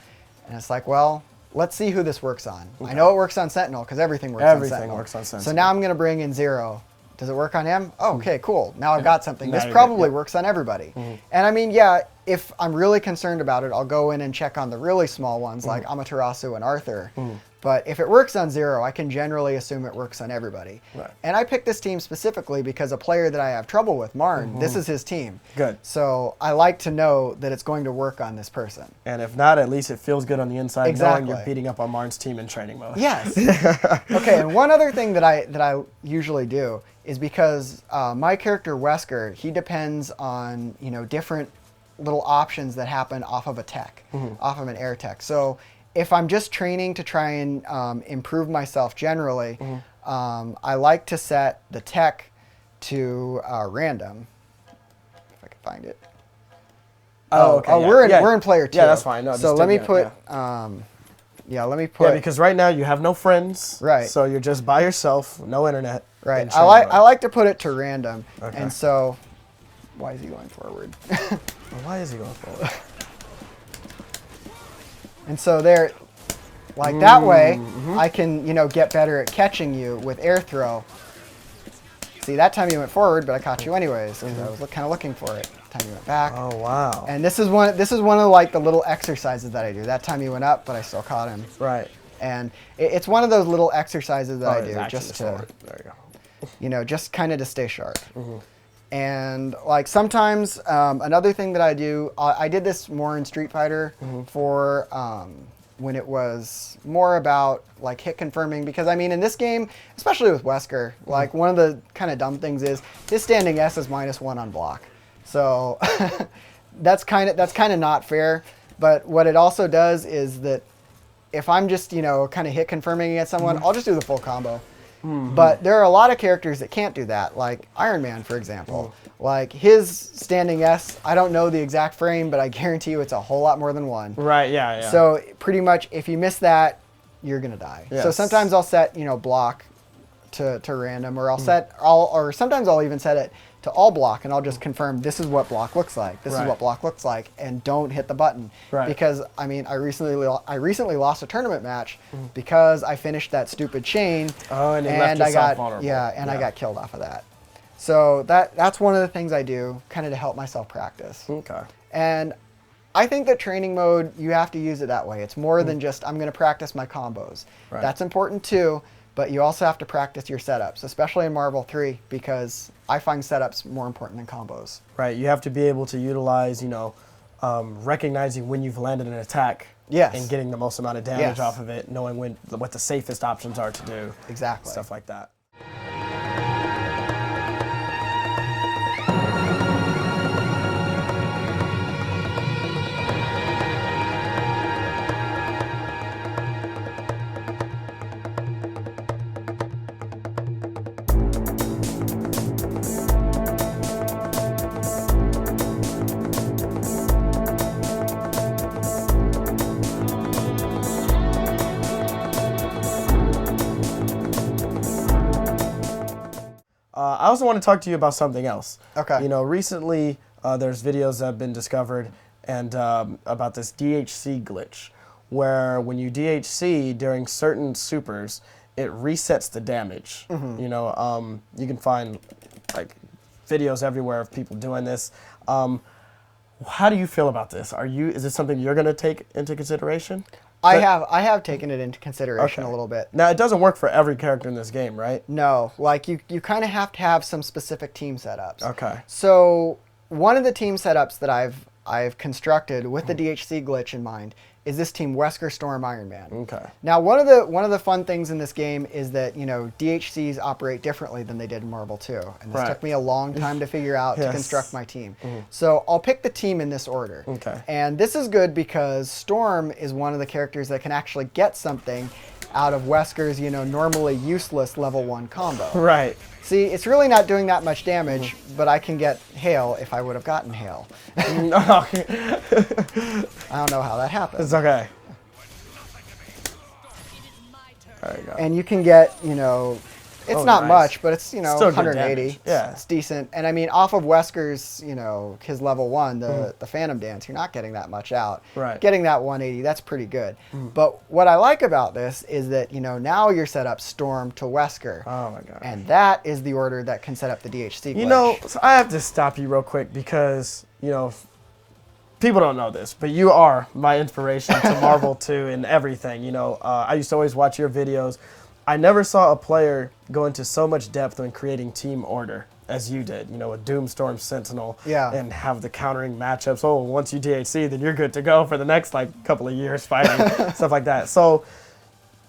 and it's like, well, let's see who this works on. I know it works on Sentinel because everything works on Sentinel. Everything works on Sentinel. So now I'm going to bring in Zero. Does it work on him? Oh, okay, cool. Now I've got something. Now This you're good, probably yeah. works on everybody. And I mean, yeah, if I'm really concerned about it, I'll go in and check on the really small ones like Amaterasu and Arthur. But if it works on Zero, I can generally assume it works on everybody. Right. And I picked this team specifically because a player that I have trouble with, Marn, this is his team. Good. So I like to know that it's going to work on this person. And if not, at least it feels good on the inside knowing Exactly. you're beating up on Marn's team in training mode. Yes. Okay, and one other thing that I usually do is because my character Wesker, he depends on, you know, different little options that happen off of a tech, off of an air tech. So if I'm just training to try and improve myself generally, I like to set the tech to random. If I can find it. Okay. Yeah. We're in player 2. Yeah, that's fine. No, so just let me taking put. it, let me put. Yeah, because right now you have no friends. Right. So you're just by yourself, no internet. Right. in I training like mode. to put it to random. Okay. And so, why is he going forward? Well, why is he going forward? And so there, like that way, I can, you know, get better at catching you with air throw. See, that time you went forward, but I caught you anyways because I was kind of looking for it. That time you went back. Oh wow. And this is one of like the little exercises that I do. That time you went up, but I still caught him. Right. And it's one of those little exercises that I do Action just is to, forward. There you go. you know, just kind of to stay sharp. And like sometimes another thing that I do, I did this more in Street Fighter for when it was more about like hit confirming, because I mean in this game, especially with Wesker, like one of the kind of dumb things is his standing S is -1 on block. So that's kind of not fair. But what it also does is that if I'm just, you know, kind of hit confirming against someone, I'll just do the full combo. But there are a lot of characters that can't do that, like Iron Man, for example. Like his standing S, I don't know the exact frame, but I guarantee you it's a whole lot more than 1. Right, yeah. So pretty much if you miss that, you're going to die. Yes. So sometimes I'll set, block to random, or or sometimes I'll even set it to all block, and I'll just confirm this is what block looks like. This is what block looks like, and don't hit the button. Right. Because I mean, I recently lost a tournament match because I finished that stupid chain. Oh, and left yourself vulnerable. I got killed off of that. So that's one of the things I do, kind of to help myself practice. Okay. And I think that training mode, you have to use it that way. It's more than just, I'm going to practice my combos. Right. That's important too, but you also have to practice your setups, especially in Marvel 3, because I find setups more important than combos. Right, you have to be able to utilize, recognizing when you've landed an attack. Yes. And getting the most amount of damage off of it, knowing what the safest options are to do. Exactly. Stuff like that. I also want to talk to you about something else. Okay. Recently there's videos that have been discovered and about this DHC glitch, where when you DHC during certain supers, it resets the damage. You can find like videos everywhere of people doing this. How do you feel about this? Is this something you're going to take into consideration? I have taken it into consideration a little bit. Now, it doesn't work for every character in this game, right? No, like you kind of have to have some specific team setups. Okay. So one of the team setups that I've constructed with the DHC glitch in mind is this team Wesker, Storm, Iron Man. Okay. Now, one of the fun things in this game is that DHCs operate differently than they did in Marvel 2, and this took me a long time to figure out to construct my team. So I'll pick the team in this order. Okay. And this is good because Storm is one of the characters that can actually get something out of Wesker's normally useless level 1 combo. Right. See, it's really not doing that much damage, but I can get Hail if I would have gotten Hail. I don't know how that happens. It's okay. There you go. And you can get, it's not nice. much, but it's, Still good 180. damage. Yeah. It's decent. And I mean, off of Wesker's, his level 1, the Phantom Dance, you're not getting that much out. Right. Getting that 180, that's pretty good. But what I like about this is that, now you're set up Storm to Wesker. Oh my god. And that is the order that can set up the DHC glitch. So I have to stop you real quick because, people don't know this, but you are my inspiration to Marvel 2 and everything. I used to always watch your videos. I never saw a player go into so much depth when creating team order as you did, with Doomstorm, Sentinel, and have the countering matchups. Oh, once you DHC, then you're good to go for the next couple of years fighting, stuff like that. So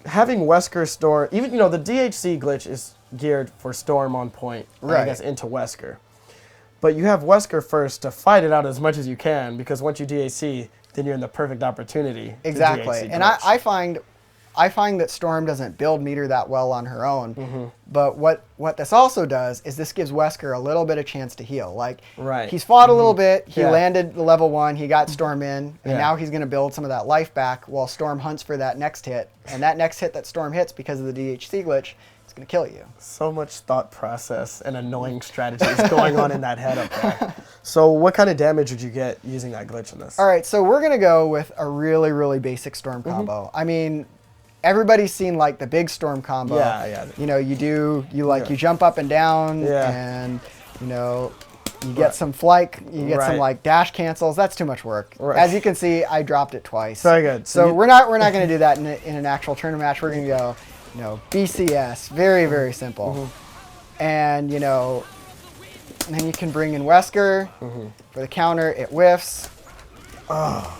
having Wesker, Storm, even, the DHC glitch is geared for Storm on point, I guess, into Wesker. But you have Wesker first to fight it out as much as you can, because once you DHC, then you're in the perfect opportunity. Exactly. To DHC and I find that Storm doesn't build meter that well on her own. But what this also does is this gives Wesker a little bit of chance to heal. Like, he's fought a little bit, he landed the level 1, he got Storm in, and now he's going to build some of that life back while Storm hunts for that next hit. And that next hit that Storm hits because of the DHC glitch, it's going to kill you. So much thought process and annoying strategies going on in that head up there. So what kind of damage would you get using that glitch in this? All right, so we're going to go with a really, really basic Storm combo. I mean, everybody's seen the big Storm combo. Yeah. You jump up and down, and you get some flight, you get some dash cancels. That's too much work. As you can see, I dropped it twice. Very good. So we're not going to do that in an actual tournament match. We're going to go, BCS, very, very simple. And then you can bring in Wesker for the counter. It whiffs. Oh.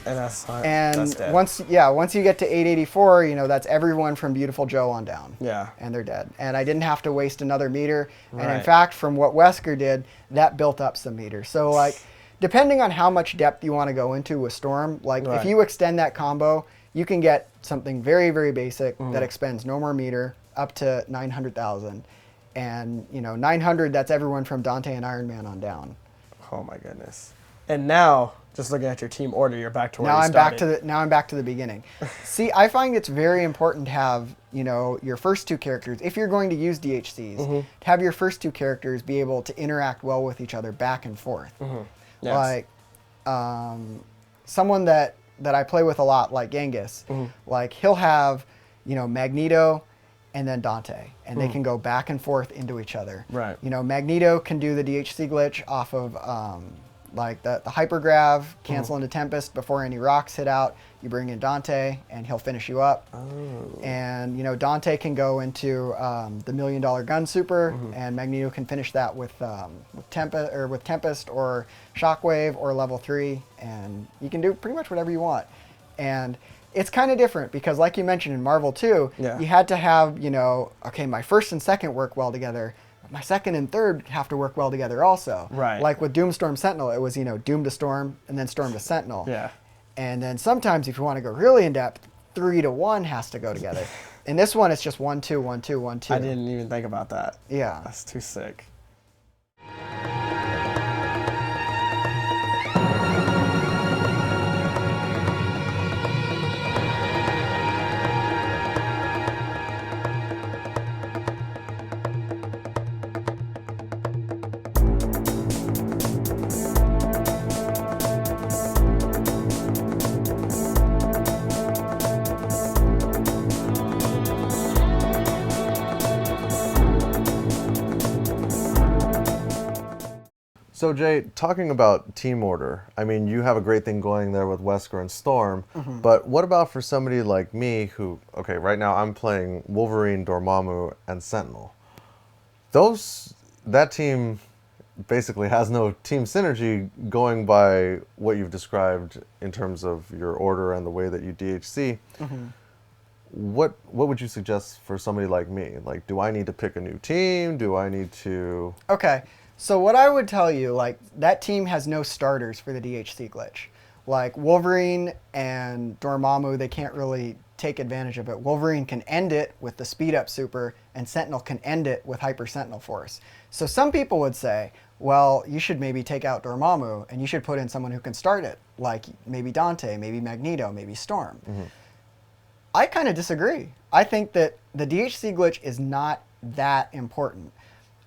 And that's dead. once you get to 884, that's everyone from Beautiful Joe on down. Yeah. And they're dead. And I didn't have to waste another meter. And in fact, from what Wesker did, that built up some meters. So depending on how much depth you want to go into with Storm, if you extend that combo, you can get something very, very basic that expends no more meter up to 900,000. And, you know, 900, that's everyone from Dante and Iron Man on down. Oh my goodness. And now, just looking at your team order, you're back to where Now you I'm started. now I'm back to the beginning. See, I find it's very important to have, you know, your first two characters, if you're going to use DHCs, to have your first two characters be able to interact well with each other back and forth. Yes. Like, someone that I play with a lot, like Genghis, like he'll have, you know, Magneto and then Dante, and they can go back and forth into each other. Right. You know, Magneto can do the DHC glitch off of like the hypergrav, cancel into Tempest before any rocks hit out. You bring in Dante, and he'll finish you up. Oh. And you know, Dante can go into the $1 million gun super, and Magneto can finish that with Tempest or Shockwave or level 3, and you can do pretty much whatever you want. And it's kind of different because, like you mentioned in Marvel 2, you had to have, you know, okay, my first and second work well together. My second and third have to work well together also. Right. Like with Doom, Storm, Sentinel, it was, you know, Doom to Storm and then Storm to Sentinel. Yeah. And then sometimes if you want to go really in depth, 3 to 1 has to go together. In this one, it's just 1 2 1 2 1 2. I didn't even think about that. Yeah. That's too sick. So Jay, talking about team order, I mean, you have a great thing going there with Wesker and Storm, but what about for somebody like me who, okay, right now I'm playing Wolverine, Dormammu, and Sentinel. That team basically has no team synergy going by what you've described in terms of your order and the way that you DHC. What would you suggest for somebody like me? Like, do I need to pick a new team? Do I need to... Okay. So what I would tell you, like, that team has no starters for the DHC glitch. Like, Wolverine and Dormammu, they can't really take advantage of it. Wolverine can end it with the speed up super, and Sentinel can end it with Hyper Sentinel Force. So some people would say, well, you should maybe take out Dormammu, and you should put in someone who can start it, like maybe Dante, maybe Magneto, maybe Storm. I kind of disagree. I think that the DHC glitch is not that important.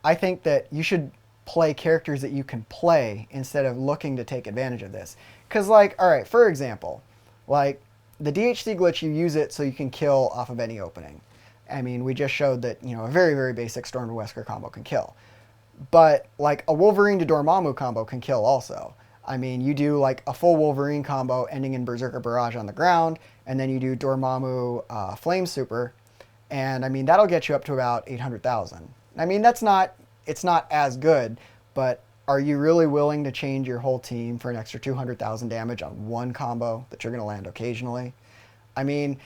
I think that you should play characters that you can play instead of looking to take advantage of this. Because, like, all right, for example, like the DHC glitch, you use it so you can kill off of any opening. I mean, we just showed that, you know, a very, very basic Storm to Wesker combo can kill. But like a Wolverine to Dormammu combo can kill also. I mean, you do like a full Wolverine combo ending in Berserker Barrage on the ground, and then you do Dormammu Flame Super, and I mean, that'll get you up to about 800,000. I mean, it's not as good, but are you really willing to change your whole team for an extra 200,000 damage on one combo that you're going to land occasionally? I mean,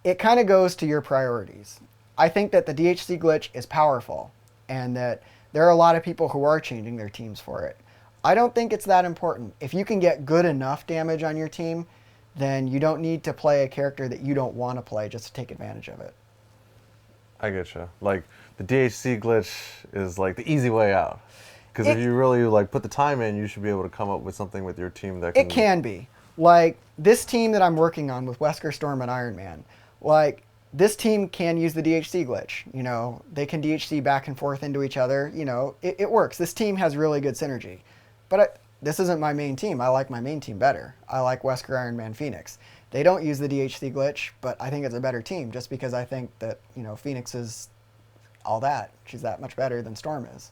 it kind of goes to your priorities. I think that the DHC glitch is powerful, and that there are a lot of people who are changing their teams for it. I don't think it's that important. If you can get good enough damage on your team, then you don't need to play a character that you don't want to play just to take advantage of it. I get you. Like, the DHC glitch is like the easy way out. Because if you really like put the time in, you should be able to come up with something with your team that can... It can be. Like, this team that I'm working on with Wesker, Storm, and Iron Man, like, this team can use the DHC glitch. You know, they can DHC back and forth into each other. You know, it works. This team has really good synergy. But this isn't my main team. I like my main team better. I like Wesker, Iron Man, Phoenix. They don't use the DHC glitch, but I think it's a better team just because I think that, you know, Phoenix is all that. She's that much better than Storm is.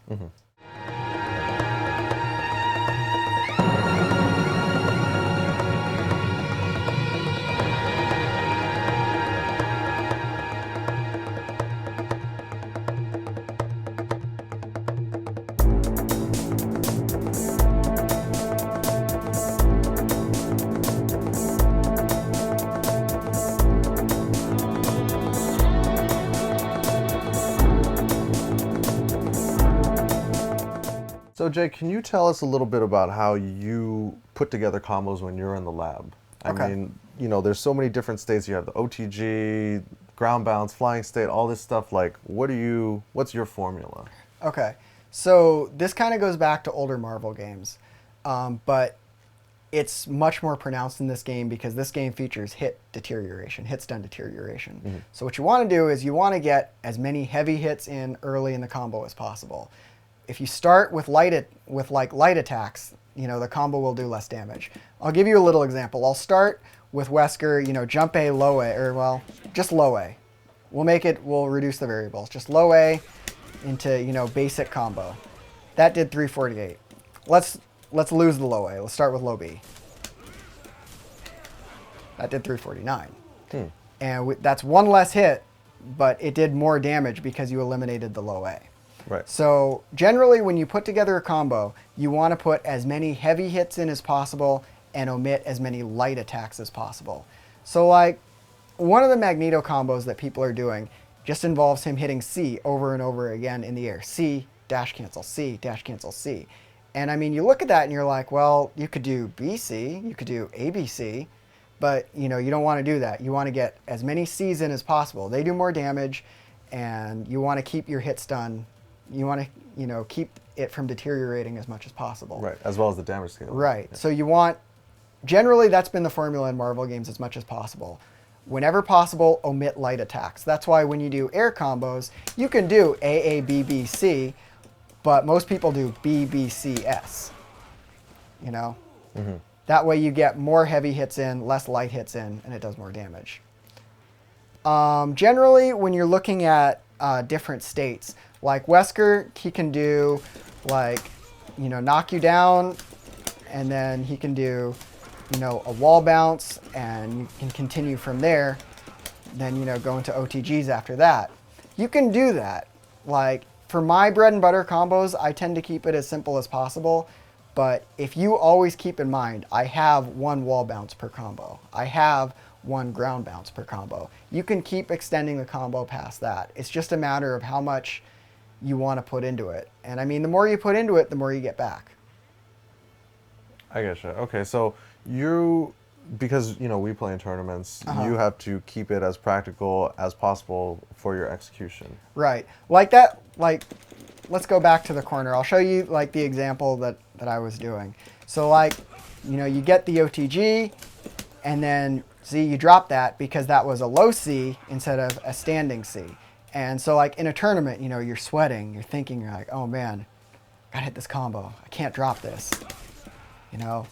So Jay, can you tell us a little bit about how you put together combos when you're in the lab? I mean, you know, there's so many different states. You have the OTG, ground bounce, flying state, all this stuff. Like, what's your formula? Okay, so this kind of goes back to older Marvel games, but it's much more pronounced in this game because this game features hit stun deterioration. So what you want to do is you want to get as many heavy hits in early in the combo as possible. If you start with light attacks, you know, the combo will do less damage. I'll give you a little example. I'll start with Wesker, you know, jump A, low A, or well, just low A. We'll reduce the variables. Just low A into, you know, basic combo. That did 348. Let's lose the low A. Let's start with low B. That did 349. And that's one less hit, but it did more damage because you eliminated the low A. Right. So generally when you put together a combo, you want to put as many heavy hits in as possible and omit as many light attacks as possible. So like one of the Magneto combos that people are doing just involves him hitting C over and over again in the air. C, dash cancel, C, dash cancel, C. And I mean, you look at that and you're like, well, you could do BC, you could do ABC, but you know, you don't want to do that. You want to get as many C's in as possible. They do more damage and you want to keep your hit stun. You want to, you know, keep it from deteriorating as much as possible. Right, as well as the damage scale. Right. Yeah. So you want, generally that's been the formula in Marvel games as much as possible. Whenever possible, omit light attacks. That's why when you do air combos, you can do AABBC, but most people do BBCS. You know? That way you get more heavy hits in, less light hits in, and it does more damage. Generally, when you're looking at different states, like Wesker, he can do like, you know, knock you down, and then he can do, you know, a wall bounce, and you can continue from there. Then, you know, go into OTGs after that. You can do that. Like, for my bread and butter combos, I tend to keep it as simple as possible. But if you always keep in mind, I have one wall bounce per combo. I have one ground bounce per combo. You can keep extending the combo past that. It's just a matter of how much you want to put into it. And I mean, the more you put into it, the more you get back. I getcha. Okay, so because, you know, we play in tournaments, you have to keep it as practical as possible for your execution. Right. Like that, like, let's go back to the corner. I'll show you like the example that I was doing. So like, you know, you get the OTG, and then see, you drop that because that was a low C instead of a standing C. And so like in a tournament, you know, you're sweating, you're thinking, you're like, oh man, gotta hit this combo. I can't drop this. You know,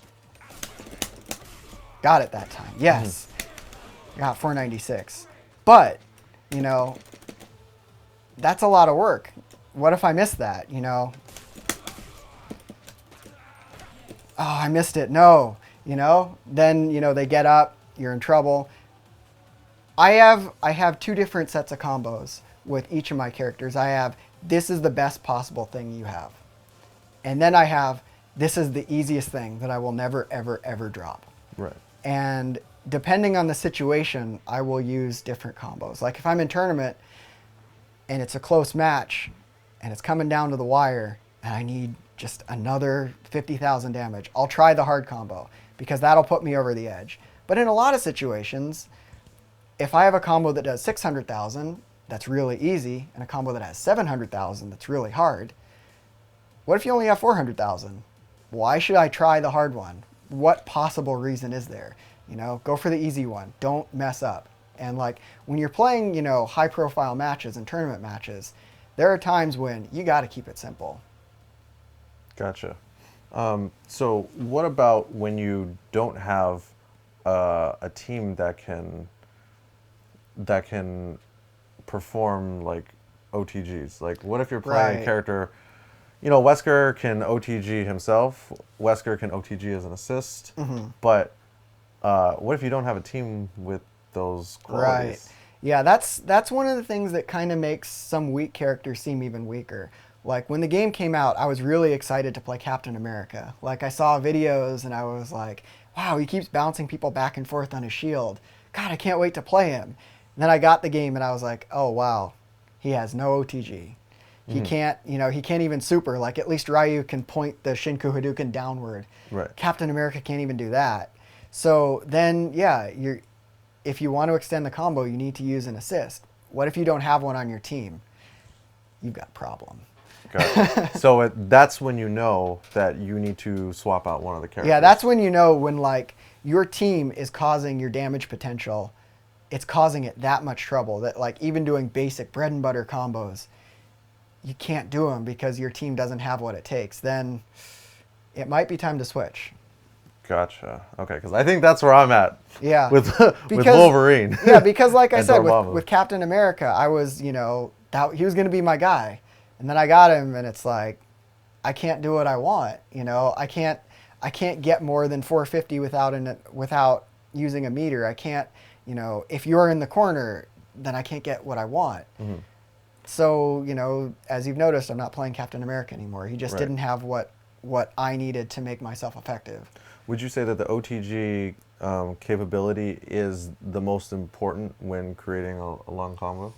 got it that time. Yes, got 496. But, you know, that's a lot of work. What if I miss that, you know? Oh, I missed it. No, you know? Then, you know, they get up, you're in trouble. I have two different sets of combos with each of my characters. I have, this is the best possible thing you have. And then I have, this is the easiest thing that I will never, ever, ever drop. Right. And depending on the situation, I will use different combos. Like if I'm in tournament and it's a close match and it's coming down to the wire and I need just another 50,000 damage, I'll try the hard combo because that'll put me over the edge. But in a lot of situations, if I have a combo that does 600,000, that's really easy, and a combo that has 700,000, that's really hard, what if you only have 400,000? Why should I try the hard one? What possible reason is there? You know, go for the easy one. Don't mess up. And like when you're playing, you know, high profile matches and tournament matches, there are times when you got to keep it simple. Gotcha. So what about when you don't have a team that can perform like OTGs? Like what if you're playing a character, you know, Wesker can OTG himself, Wesker can OTG as an assist, but what if you don't have a team with those qualities? Right. Yeah, that's one of the things that kind of makes some weak characters seem even weaker. Like when the game came out, I was really excited to play Captain America. Like I saw videos and I was like, wow, he keeps bouncing people back and forth on his shield. God, I can't wait to play him. And then I got the game and I was like, oh wow, he has no OTG. He can't, you know, he can't even super. Like at least Ryu can point the Shinku Hadouken downward. Right. Captain America can't even do that. So then, yeah, if you want to extend the combo, you need to use an assist. What if you don't have one on your team? You've got a problem. Gotcha. So that's when you know that you need to swap out one of the characters. Yeah, that's when you know when like your team is causing your damage potential. It's causing it that much trouble that like even doing basic bread and butter combos, you can't do them because your team doesn't have what it takes. Then it might be time to switch. Gotcha. Okay, because I think that's where I'm at. Yeah. With Wolverine. Yeah, because like I And said, Dormammu. with Captain America, I was, he was going to be my guy. And then I got him and it's like, I can't do what I want. I can't get more than 450 without using a meter. I can't, if you're in the corner, then I can't get what I want. Mm-hmm. So, as you've noticed, I'm not playing Captain America anymore. He just didn't have what I needed to make myself effective. Would you say that the OTG capability is the most important when creating a long combo?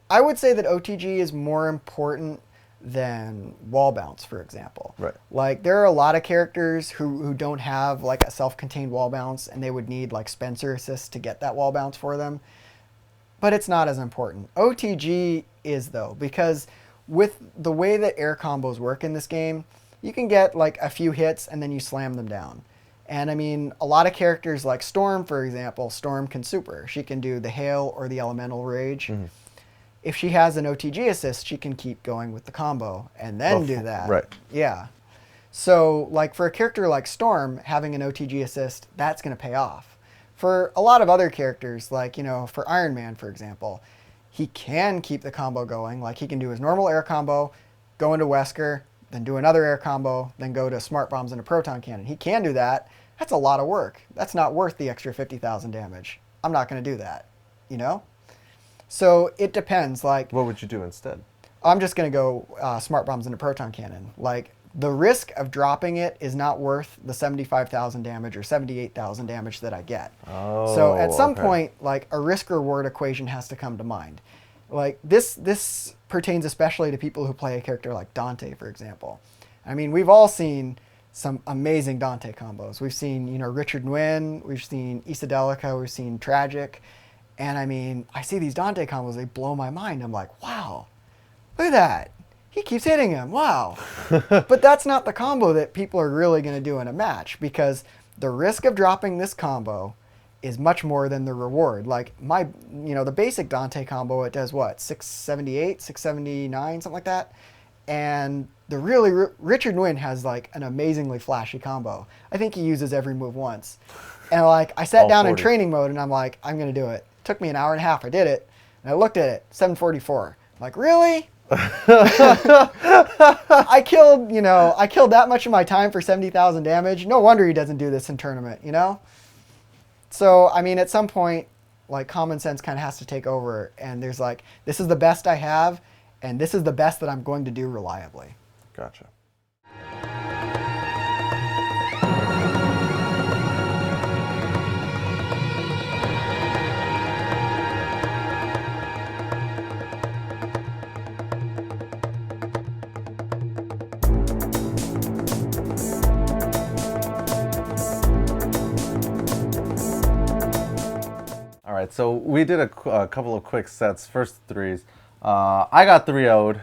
I would say that OTG is more important than wall bounce, for example. Right. Like there are a lot of characters who don't have like a self-contained wall bounce and they would need like Spencer assist to get that wall bounce for them. But it's not as important. OTG is though, because with the way that air combos work in this game, you can get like a few hits and then you slam them down. And I mean, a lot of characters like Storm, for example, Storm can super. She can do the hail or the elemental rage. Mm-hmm. If she has an OTG assist, she can keep going with the combo and then do that. Right. Yeah. So like for a character like Storm, having an OTG assist, that's going to pay off. For a lot of other characters, like, for Iron Man, for example, he can keep the combo going. Like he can do his normal air combo, go into Wesker, then do another air combo, then go to smart bombs and a proton cannon. He can do that. That's a lot of work. That's not worth the extra 50,000 damage. I'm not going to do that, So it depends. Like, what would you do instead? I'm just going to go smart bombs and a proton cannon. Like the risk of dropping it is not worth the 75,000 damage or 78,000 damage that I get. Oh, so at some point, like a risk reward equation has to come to mind. Like this pertains especially to people who play a character like Dante, for example. I mean, we've all seen some amazing Dante combos. We've seen, Richard Nguyen, we've seen Isadelica, we've seen Tragic. And I mean, I see these Dante combos, they blow my mind. I'm like, wow, look at that. He keeps hitting him, wow. But that's not the combo that people are really going to do in a match because the risk of dropping this combo is much more than the reward. Like the basic Dante combo, it does what, 678, 679, something like that. And the really Richard Nguyen has like an amazingly flashy combo. I think he uses every move once. And like I sat down in training mode and I'm like, I'm gonna do it. Took me an hour and a half. I did it. And I looked at it, 744. I'm like, really? I killed that much of my time for 70,000 damage. No wonder he doesn't do this in tournament, So, I mean, at some point, like common sense kind of has to take over and there's like, this is the best I have and this is the best that I'm going to do reliably. Gotcha. All right, so we did a couple of quick sets, first threes. I got 3-0'd.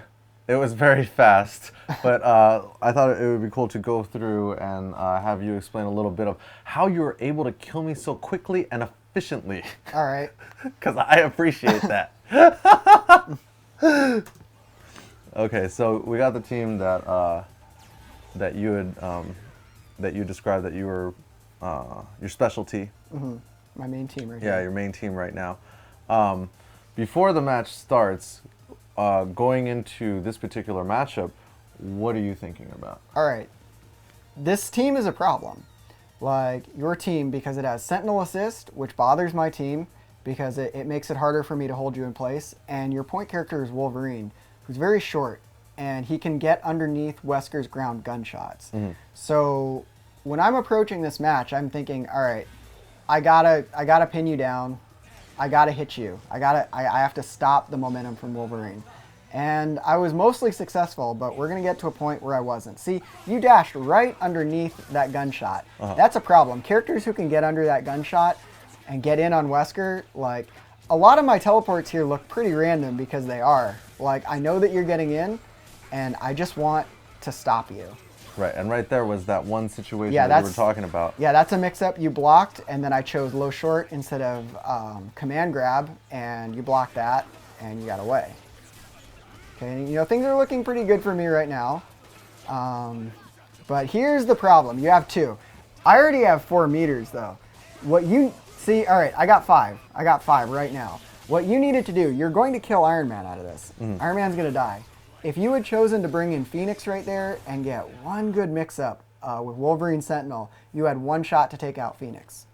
It was very fast, but I thought it would be cool to go through and have you explain a little bit of how you were able to kill me so quickly and efficiently. All right. Because I appreciate that. Okay, so we got the team that that you had that you described that you were your specialty. Mm-hmm. My main team right Yeah, here. your main team right now. Before the match starts, going into this particular matchup, what are you thinking about? All right. This team is a problem. Like your team, because it has Sentinel Assist, which bothers my team because it makes it harder for me to hold you in place. And your point character is Wolverine, who's very short, and he can get underneath Wesker's ground gunshots. Mm-hmm. So when I'm approaching this match, I'm thinking, all right, I gotta pin you down. I gotta hit you. I have to stop the momentum from Wolverine. And I was mostly successful, but we're going to get to a point where I wasn't. See, you dashed right underneath that gunshot. That's a problem. Characters who can get under that gunshot and get in on Wesker, like, a lot of my teleports here look pretty random because they are. Like, I know that you're getting in, and I just want to stop you. Right, and right there was that one situation that you were talking about. Yeah, that's a mix-up. You blocked, and then I chose low short instead of command grab, and you blocked that, and you got away. Okay, you know, things are looking pretty good for me right now. But here's the problem. You have 2. I already have 4 meters, though. What you see, all right, I got 5. I got 5 right now. What you needed to do, you're going to kill Iron Man out of this. Iron Man's going to die. If you had chosen to bring in Phoenix right there and get one good mix-up with Wolverine Sentinel, you had 1 shot to take out Phoenix.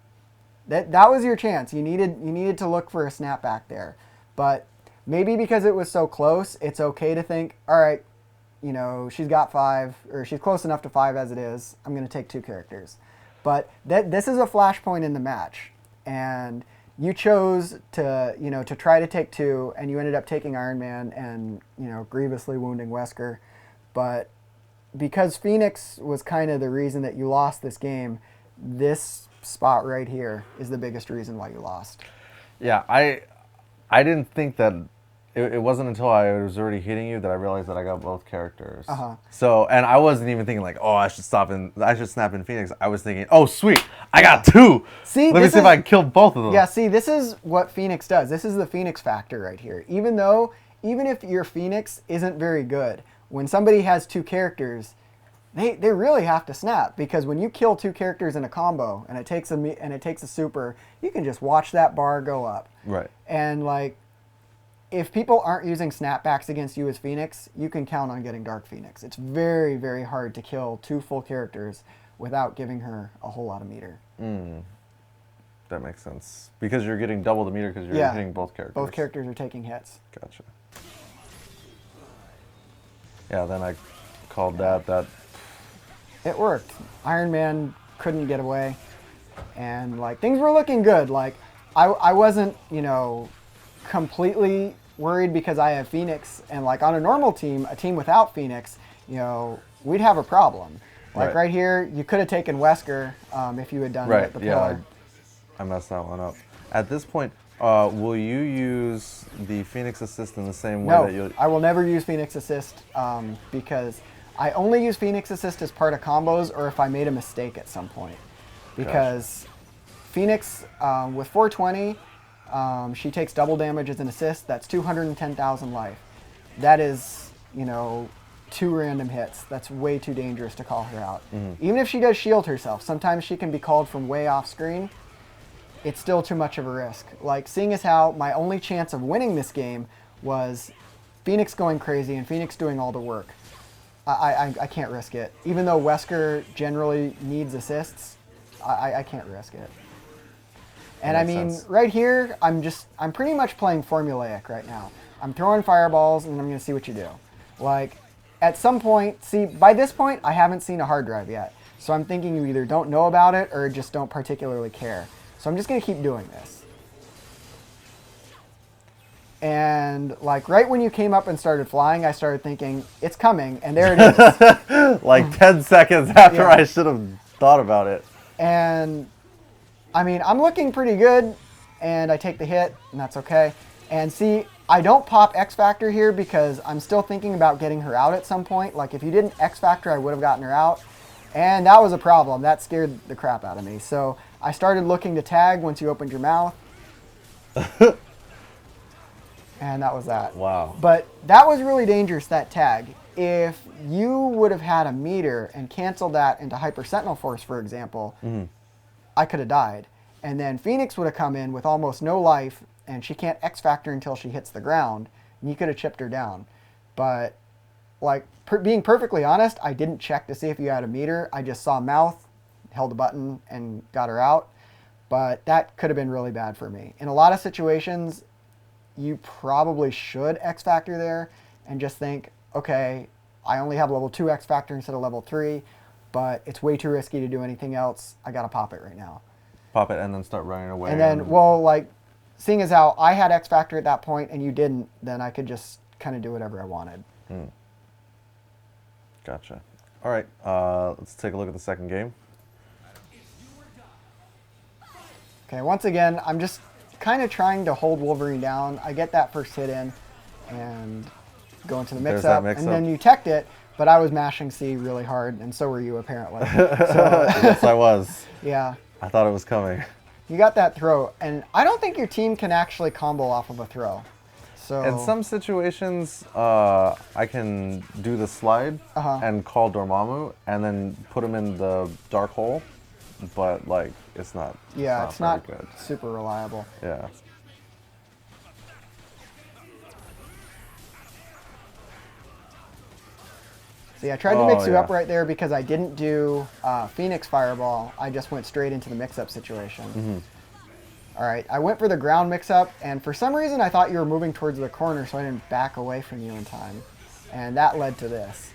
That was your chance. You needed to look for a snapback there. But maybe because it was so close, it's okay to think, all right, you know, she's got 5, or she's close enough to 5 as it is. I'm going to take 2 characters. But this is a flashpoint in the match. And you chose to, you know, to try to take 2, and you ended up taking Iron Man and, you know, grievously wounding Wesker. But because Phoenix was kind of the reason that you lost this game, this spot right here is the biggest reason why you lost. Yeah, I didn't think that. It wasn't until I was already hitting you that I realized that I got both characters. So, and I wasn't even thinking like, oh, I should snap in Phoenix. I was thinking, oh, sweet, I got 2. See, let me see if I can kill both of them. Yeah, see, this is what Phoenix does. This is the Phoenix factor right here. Even if your Phoenix isn't very good, when somebody has 2 characters, they really have to snap, because when you kill 2 characters in a combo and it takes a super, you can just watch that bar go up. Right. And like, if people aren't using snapbacks against you as Phoenix, you can count on getting Dark Phoenix. It's very, very hard to kill 2 full characters without giving her a whole lot of meter. That makes sense. Because you're getting double the meter because you're hitting both characters. Both characters are taking hits. Gotcha. Yeah, then I called that. It worked. Iron Man couldn't get away. And like, things were looking good. Like, I wasn't, you know, completely worried because I have Phoenix, and like on a normal team, a team without Phoenix, you know, we'd have a problem. Like right here, you could have taken Wesker if you had done the pillar. I messed that one up. At this point, will you use the Phoenix Assist in the same way that you'll... I will never use Phoenix Assist because I only use Phoenix Assist as part of combos or if I made a mistake at some point. Because Phoenix, with 420, she takes double damage as an assist. That's 210,000 life. That is, you know, 2 random hits. That's way too dangerous to call her out. Even if she does shield herself, sometimes she can be called from way off screen. It's still too much of a risk. Like, seeing as how my only chance of winning this game was Phoenix going crazy and Phoenix doing all the work, I can't risk it. Even though Wesker generally needs assists, I can't risk it. And I mean, right here, I'm pretty much playing formulaic right now. I'm throwing fireballs, and I'm going to see what you do. Like, at some point, see, by this point, I haven't seen a hard drive yet. So I'm thinking you either don't know about it or just don't particularly care. So I'm just going to keep doing this. And, like, right when you came up and started flying, I started thinking, it's coming, and there it is. Like 10 seconds after I should have thought about it. And... I mean, I'm looking pretty good, and I take the hit, and that's okay. And see, I don't pop X Factor here because I'm still thinking about getting her out at some point. Like, if you didn't X Factor, I would have gotten her out. And that was a problem. That scared the crap out of me. So I started looking to tag once you opened your mouth. And that was that. Wow. But that was really dangerous, that tag. If you would have had a meter and canceled that into Hyper Sentinel Force, for example, I could have died. And then Phoenix would have come in with almost no life, and she can't X Factor until she hits the ground, and you could have chipped her down. But, like, being perfectly honest, I didn't check to see if you had a meter. I just saw mouth, held a button, and got her out. But that could have been really bad for me. In a lot of situations, you probably should X Factor there and just think, okay, I only have level 2 X Factor instead of level 3. But it's way too risky to do anything else. I gotta pop it right now. Pop it and then start running away. And then, well, like, seeing as how I had X Factor at that point and you didn't, then I could just kind of do whatever I wanted. Gotcha. All right, let's take a look at the second game. Okay, once again, I'm just kind of trying to hold Wolverine down. I get that first hit in and go into the mix-up, and then you teched it, but I was mashing C really hard, and so were you apparently. So, Yes, I was. yeah. I thought it was coming. You got that throw, and I don't think your team can actually combo off of a throw. So In some situations, I can do the slide and call Dormammu, and then put him in the dark hole, but like it's not. yeah, it's not very good. super reliable. Yeah. See, I tried to mix you yeah. up right there because I didn't do Phoenix Fireball. I just went straight into the mix-up situation. All right, I went for the ground mix-up, and for some reason I thought you were moving towards the corner, so I didn't back away from you in time. And that led to this.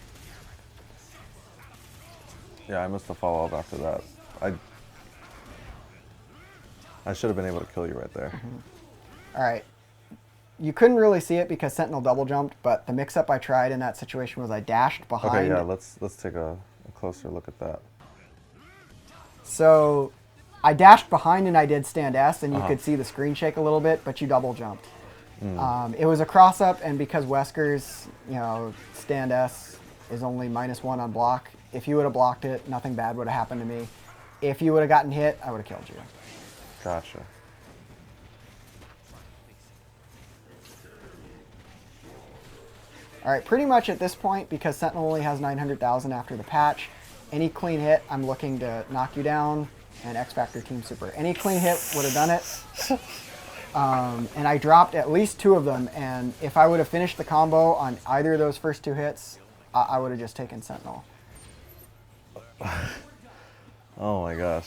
Yeah, I missed the follow-up after that. I should have been able to kill you right there. All right. You couldn't really see it because Sentinel double jumped, but the mix-up I tried in that situation was I dashed behind. Okay, yeah, let's take a closer look at that. So I dashed behind and I did stand S, and you could see the screen shake a little bit, but you double jumped. It was a cross-up, and because Wesker's, stand S is only -1 on block, if you would have blocked it, nothing bad would have happened to me. If you would have gotten hit, I would have killed you. Gotcha. All right, pretty much at this point, because Sentinel only has 900,000 after the patch, any clean hit, I'm looking to knock you down, and X Factor Team Super. Any clean hit would have done it. And I dropped at least 2 of them, and if I would have finished the combo on either of those first 2 hits, I would have just taken Sentinel. Oh my gosh.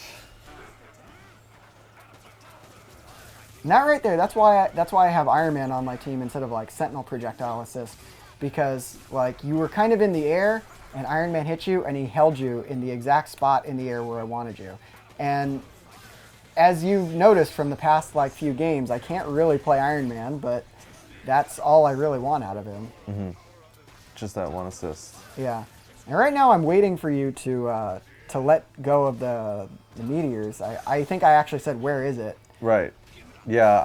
And that right there, that's why I have Iron Man on my team instead of like Sentinel projectile assist, because like you were kind of in the air and Iron Man hit you and he held you in the exact spot in the air where I wanted you. And as you've noticed from the past like few games, I can't really play Iron Man, but that's all I really want out of him. Just that one assist. Yeah. And right now I'm waiting for you to let go of the meteors. I think I actually said, where is it? Right. Yeah,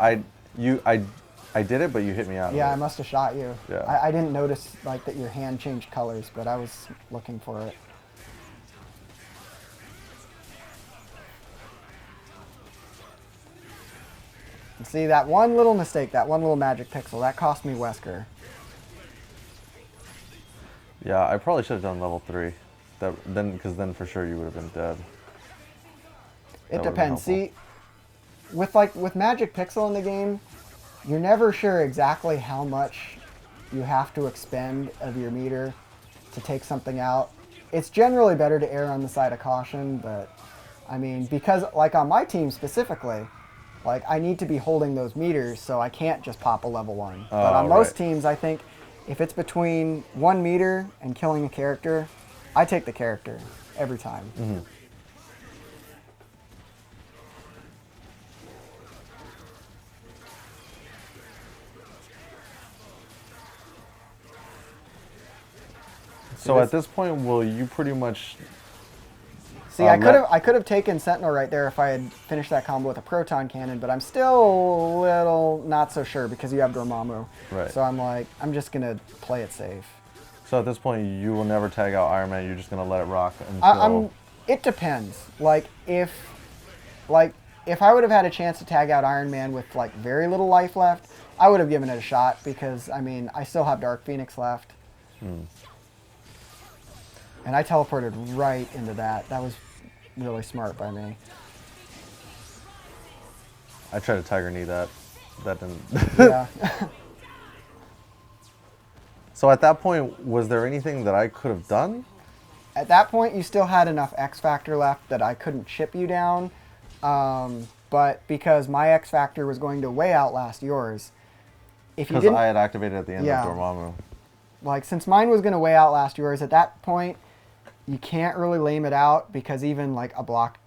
I did it, but you hit me out. Yeah, of I it. must have shot you. Yeah. I didn't notice like that your hand changed colors, but I was looking for it. And see, that one little mistake, that one little magic pixel, that cost me Wesker. Yeah, I probably should have done level 3. Because then for sure you would have been dead. It depends. See, with Magic Pixel in the game, you're never sure exactly how much you have to expend of your meter to take something out. It's generally better to err on the side of caution, but I mean, because like on my team specifically, like I need to be holding those meters, so I can't just pop a level 1. But on most teams, I think if it's between 1 meter and killing a character, I take the character every time. So at this point, will you pretty much... See, I could have taken Sentinel right there if I had finished that combo with a proton cannon, but I'm still a little not so sure because you have Dormammu. Right. So I'm like, I'm just gonna play it safe. So at this point, you will never tag out Iron Man. You're just gonna let it rock until... It depends. Like if I would have had a chance to tag out Iron Man with like very little life left, I would have given it a shot because I mean I still have Dark Phoenix left. And I teleported right into that. That was really smart by me. I tried to Tiger Knee that. That didn't... Yeah. So at that point, was there anything that I could have done? At that point, you still had enough X Factor left that I couldn't chip you down. But because my X Factor was going to way outlast yours, if you Because didn't... I had activated at the end Yeah. of Dormammu. Like, since mine was going to way outlast yours, at that point, you can't really lame it out because even like a blocked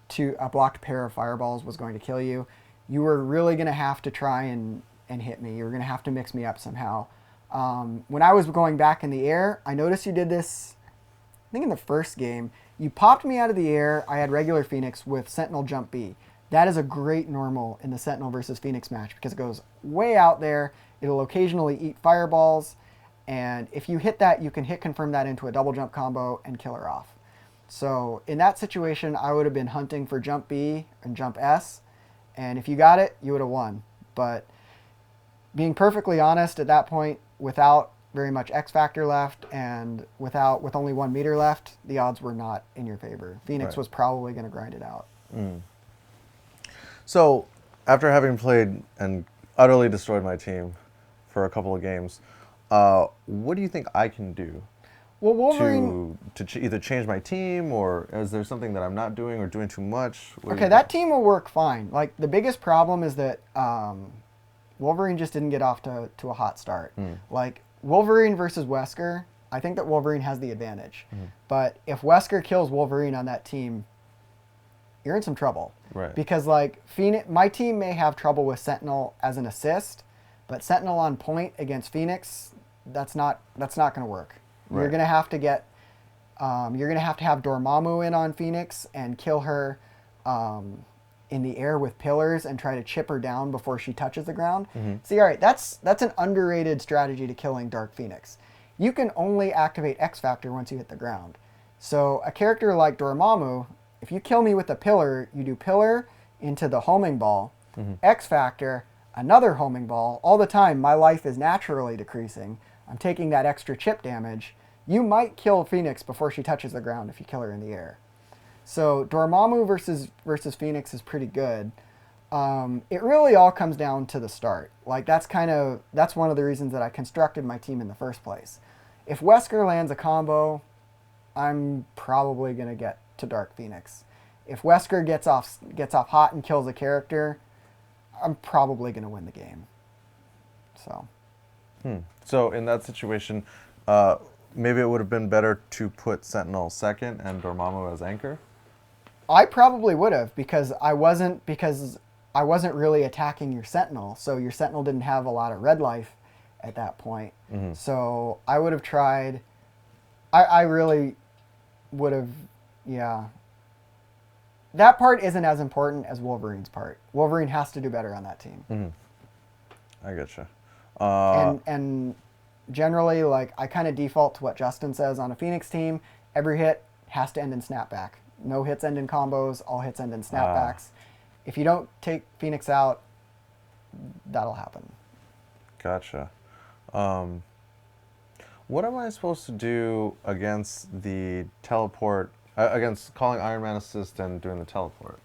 pair of fireballs was going to kill you. You were really going to have to try and hit me. You were going to have to mix me up somehow. When I was going back in the air, I noticed you did this, I think in the first game. You popped me out of the air. I had regular Phoenix with Sentinel Jump B. That is a great normal in the Sentinel versus Phoenix match because it goes way out there. It'll occasionally eat fireballs. And if you hit that, you can hit confirm that into a double jump combo and kill her off. So in that situation, I would have been hunting for Jump B and Jump S. And if you got it, you would have won. But being perfectly honest, at that point, without very much X factor left and with only 1 meter left, the odds were not in your favor. Phoenix was probably going to grind it out. So after having played and utterly destroyed my team for a couple of games, what do you think I can do Well, Wolverine to either change my team, or is there something that I'm not doing or doing too much? Okay, that team will work fine. Like, the biggest problem is that Wolverine just didn't get off to a hot start. Like, Wolverine versus Wesker, I think that Wolverine has the advantage. But if Wesker kills Wolverine on that team, you're in some trouble. Right. Because, like, my team may have trouble with Sentinel as an assist, but Sentinel on point against Phoenix, that's not going to work. Right. You're going to have to get... you're going to have Dormammu in on Phoenix and kill her in the air with pillars and try to chip her down before she touches the ground. See, all right, that's an underrated strategy to killing Dark Phoenix. You can only activate X Factor once you hit the ground. So a character like Dormammu, if you kill me with a pillar, you do pillar into the homing ball, X Factor, another homing ball. All the time, my life is naturally decreasing. I'm taking that extra chip damage. You might kill Phoenix before she touches the ground if you kill her in the air. So Dormammu versus Phoenix is pretty good. It really all comes down to the start. Like, that's one of the reasons that I constructed my team in the first place. If Wesker lands a combo, I'm probably gonna get to Dark Phoenix. If Wesker gets off hot and kills a character, I'm probably gonna win the game. So. So in that situation, maybe it would have been better to put Sentinel second and Dormammu as anchor? I probably would have, because I wasn't really attacking your Sentinel, so your Sentinel didn't have a lot of red life at that point. So I would have tried. I really would have, yeah. That part isn't as important as Wolverine's part. Wolverine has to do better on that team. I getcha. And generally, like, I kind of default to what Justin says on a Phoenix team. Every hit has to end in snapback. No hits end in combos. All hits end in snapbacks. If you don't take Phoenix out, that'll happen. Gotcha. What am I supposed to do against the teleport, against calling Iron Man assist and doing the teleport?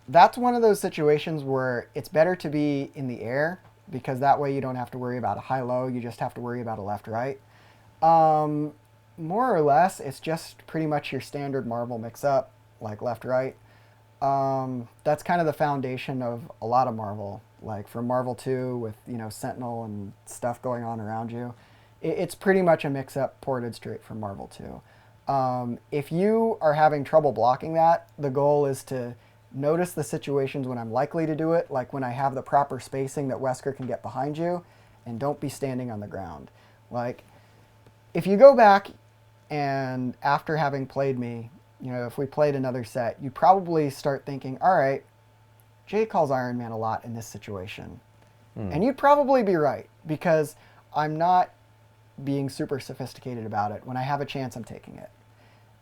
That's one of those situations where it's better to be in the air, because that way you don't have to worry about a high-low. You just have to worry about a left-right. More or less, it's just pretty much your standard Marvel mix-up, like left-right. That's kind of the foundation of a lot of Marvel. Like from Marvel 2 with, Sentinel and stuff going on around you. It's pretty much a mix-up ported straight from Marvel 2. If you are having trouble blocking that, the goal is to notice the situations when I'm likely to do it, like when I have the proper spacing that Wesker can get behind you, and don't be standing on the ground. Like, if you go back and after having played me, if we played another set, you'd probably start thinking, all right, Jay calls Iron Man a lot in this situation. And you'd probably be right, because I'm not being super sophisticated about it. When I have a chance, I'm taking it.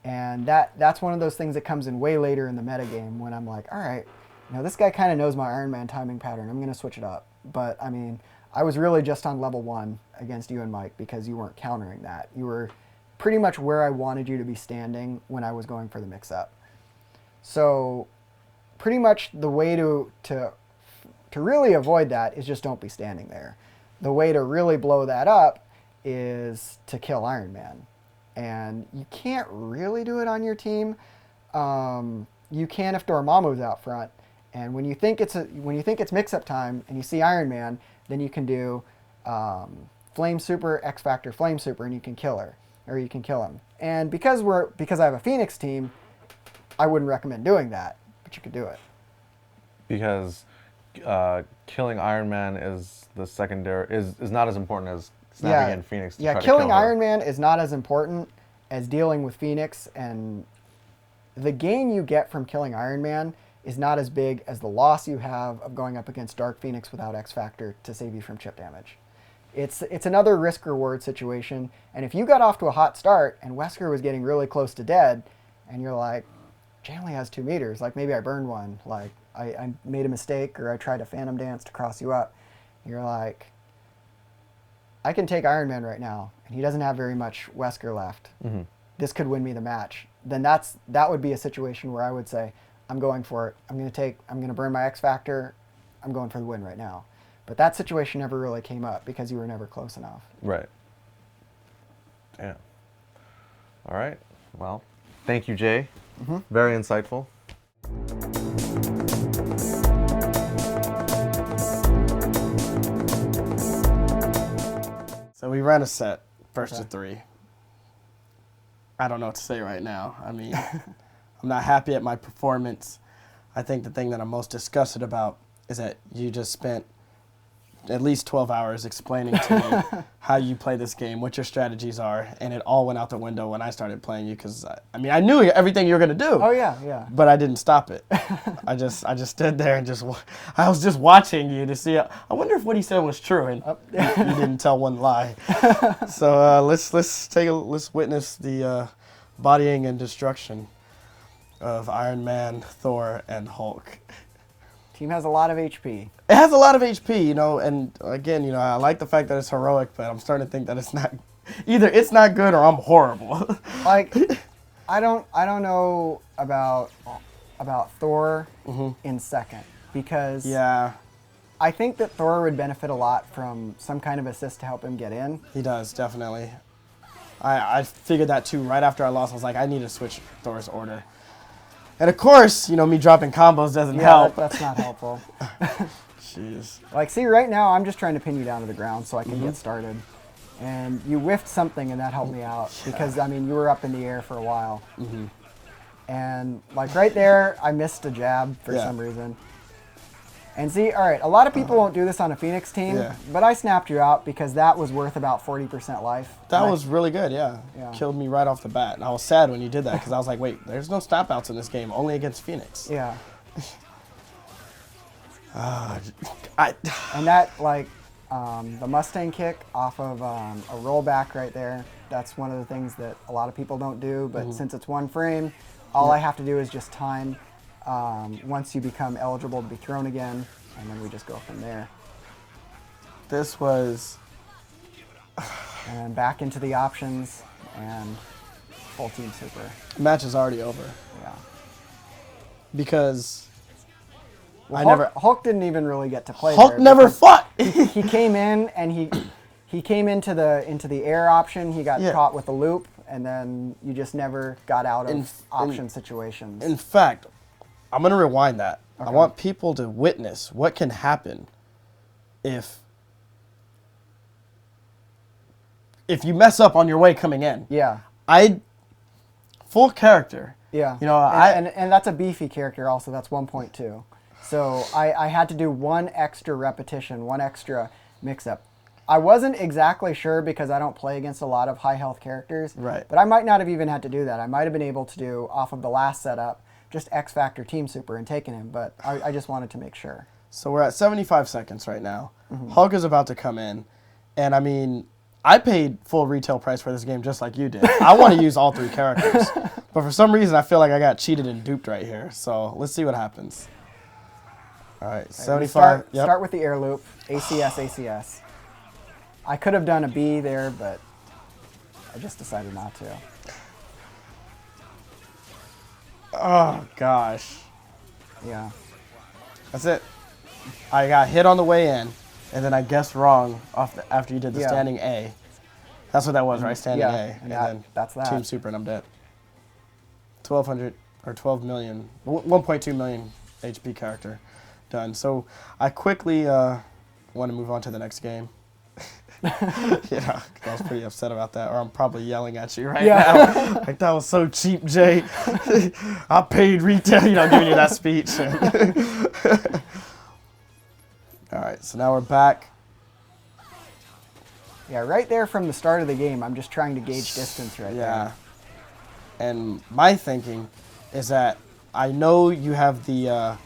And that's one of those things that comes in way later in the metagame when I'm like, all right, this guy kind of knows my Iron Man timing pattern. I'm going to switch it up. But, I mean, I was really just on level 1 against you and Mike because you weren't countering that. You were pretty much where I wanted you to be standing when I was going for the mix-up. So, pretty much the way to really avoid that is just don't be standing there. The way to really blow that up is to kill Iron Man. And you can't really do it on your team. You can if Dormammu's out front. And when you think it's mix-up time and you see Iron Man, then you can do Flame Super, X Factor, Flame Super, and you can kill her, or you can kill him. And because I have a Phoenix team, I wouldn't recommend doing that, but you could do it. Because killing Iron Man is the secondary is not as important as snapping in Phoenix to try to killing kill her. Iron Man is not as important as dealing with Phoenix, and the gain you get from killing Iron Man is not as big as the loss you have of going up against Dark Phoenix without X Factor to save you from chip damage. It's another risk-reward situation, and if you got off to a hot start and Wesker was getting really close to dead, and you're like, Jay only has 2 meters, like maybe I burned one, like I made a mistake or I tried a Phantom Dance to cross you up, you're like, I can take Iron Man right now, and he doesn't have very much Wesker left. Mm-hmm. This could win me the match. Then that would be a situation where I would say, I'm going for it. I'm going to burn my X Factor. I'm going for the win right now. But that situation never really came up because you were never close enough. Right. Damn. All right. Well, thank you, Jay. Mm-hmm. Very insightful. So we ran a set, first Okay. to 3. I don't know what to say right now. I mean, I'm not happy at my performance. I think the thing that I'm most disgusted about is that you just spent at least 12 hours explaining to me how you play this game, what your strategies are, and it all went out the window when I started playing you because, I mean, I knew everything you were going to do. Oh, yeah. But I didn't stop it. I just stood there and I was just watching you to see. I wonder if what he said was true, and you didn't tell one lie. So let's witness the bodying and destruction of Iron Man, Thor, and Hulk. Team has a lot of HP. It has a lot of HP, you know, and again, you know, I like the fact that it's heroic, but I'm starting to think that it's not. Either it's not good or I'm horrible. Like, I don't know about Thor in second because Yeah, I think that Thor would benefit a lot from some kind of assist to help him get in. he does, definitely. I figured that too right after I lost. I was like, I need to switch Thor's order. And of course, you know, me dropping combos doesn't help. That's not helpful. Jeez. Like, see, right now I'm just trying to pin you down to the ground so I can get started. And you whiffed something and that helped me out because, I mean, you were up in the air for a while. And, like, right there, I missed a jab for some reason. And see, all right, a lot of people won't do this on a Phoenix team, but I snapped you out because that was worth about 40% life. That was really good, yeah. Yeah. Killed me right off the bat. And I was sad when you did that because I was like, wait, there's no stop outs in this game, only against Phoenix. Yeah. And And that, like, the Mustang kick off of a rollback right there, that's one of the things that a lot of people don't do, but since it's one frame, all I have to do is just time once you become eligible to be thrown again, and then we just go from there. this was... And then back into the options, and full team super. Match is already over Yeah. because Well, Hulk didn't even really get to play Hulk there never because fought. he came in and he came into the air option. He got caught with a loop, and then you just never got out of option situations. In fact, I'm going to rewind that. Okay. I want people to witness what can happen if you mess up on your way coming in. Yeah. Full character. Yeah. You know, and that's a beefy character also. That's 1.2. So I had to do one extra repetition, one extra mix-up. I wasn't exactly sure because I don't play against a lot of high health characters. Right. But I might not have even had to do that. I might have been able to do, off of the last setup, just X Factor Team Super and taken him. But I just wanted to make sure. So we're at 75 seconds right now. Hulk is about to come in. And I mean, I paid full retail price for this game just like you did. I want to use all 3 characters. But for some reason, I feel like I got cheated and duped right here. So let's see what happens. All right, 75. Start with the air loop, ACS. I could have done a B there, but I just decided not to. Oh, gosh. Yeah. That's it. I got hit on the way in, and then I guessed wrong after you did the standing A. That's what that was, right? Standing A. And then that's that. Team Super, and I'm dead. 1,200 or 12 million, 1.2 million HP character done. So I quickly want to move on to the next game. Yeah, I was pretty upset about that, or I'm probably yelling at you right now. Like, that was so cheap, Jay. I paid retail, giving you that speech. All right, so now we're back. Yeah, right there from the start of the game, I'm just trying to gauge distance right Yeah. And my thinking is that I know you have the,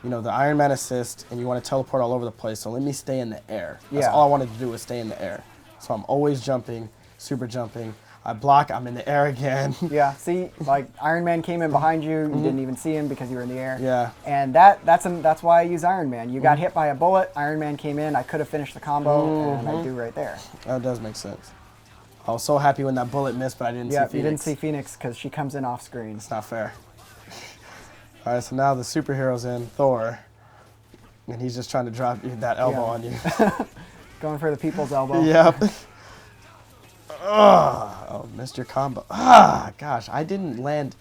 the Iron Man assist, and you want to teleport all over the place. So let me stay in the air. That's Yeah. all I wanted to do was stay in the air. So I'm always jumping, super jumping. I block. I'm in the air again. there. Yeah, see, like Iron Man came in behind you. You didn't even see him because you were in the air. Yeah. And that's why I use Iron Man. You got hit by a bullet. Iron Man came in. I could have finished the combo, and I do right there. That does make sense. I was so happy when that bullet missed, but I didn't see Yeah, Phoenix. you didn't see Phoenix because she comes in off screen. It's not fair. All right, so now the superhero's in, Thor, and he's just trying to drop that elbow on you. Going for the people's elbow. Yep. Oh, missed your combo. Gosh, I didn't land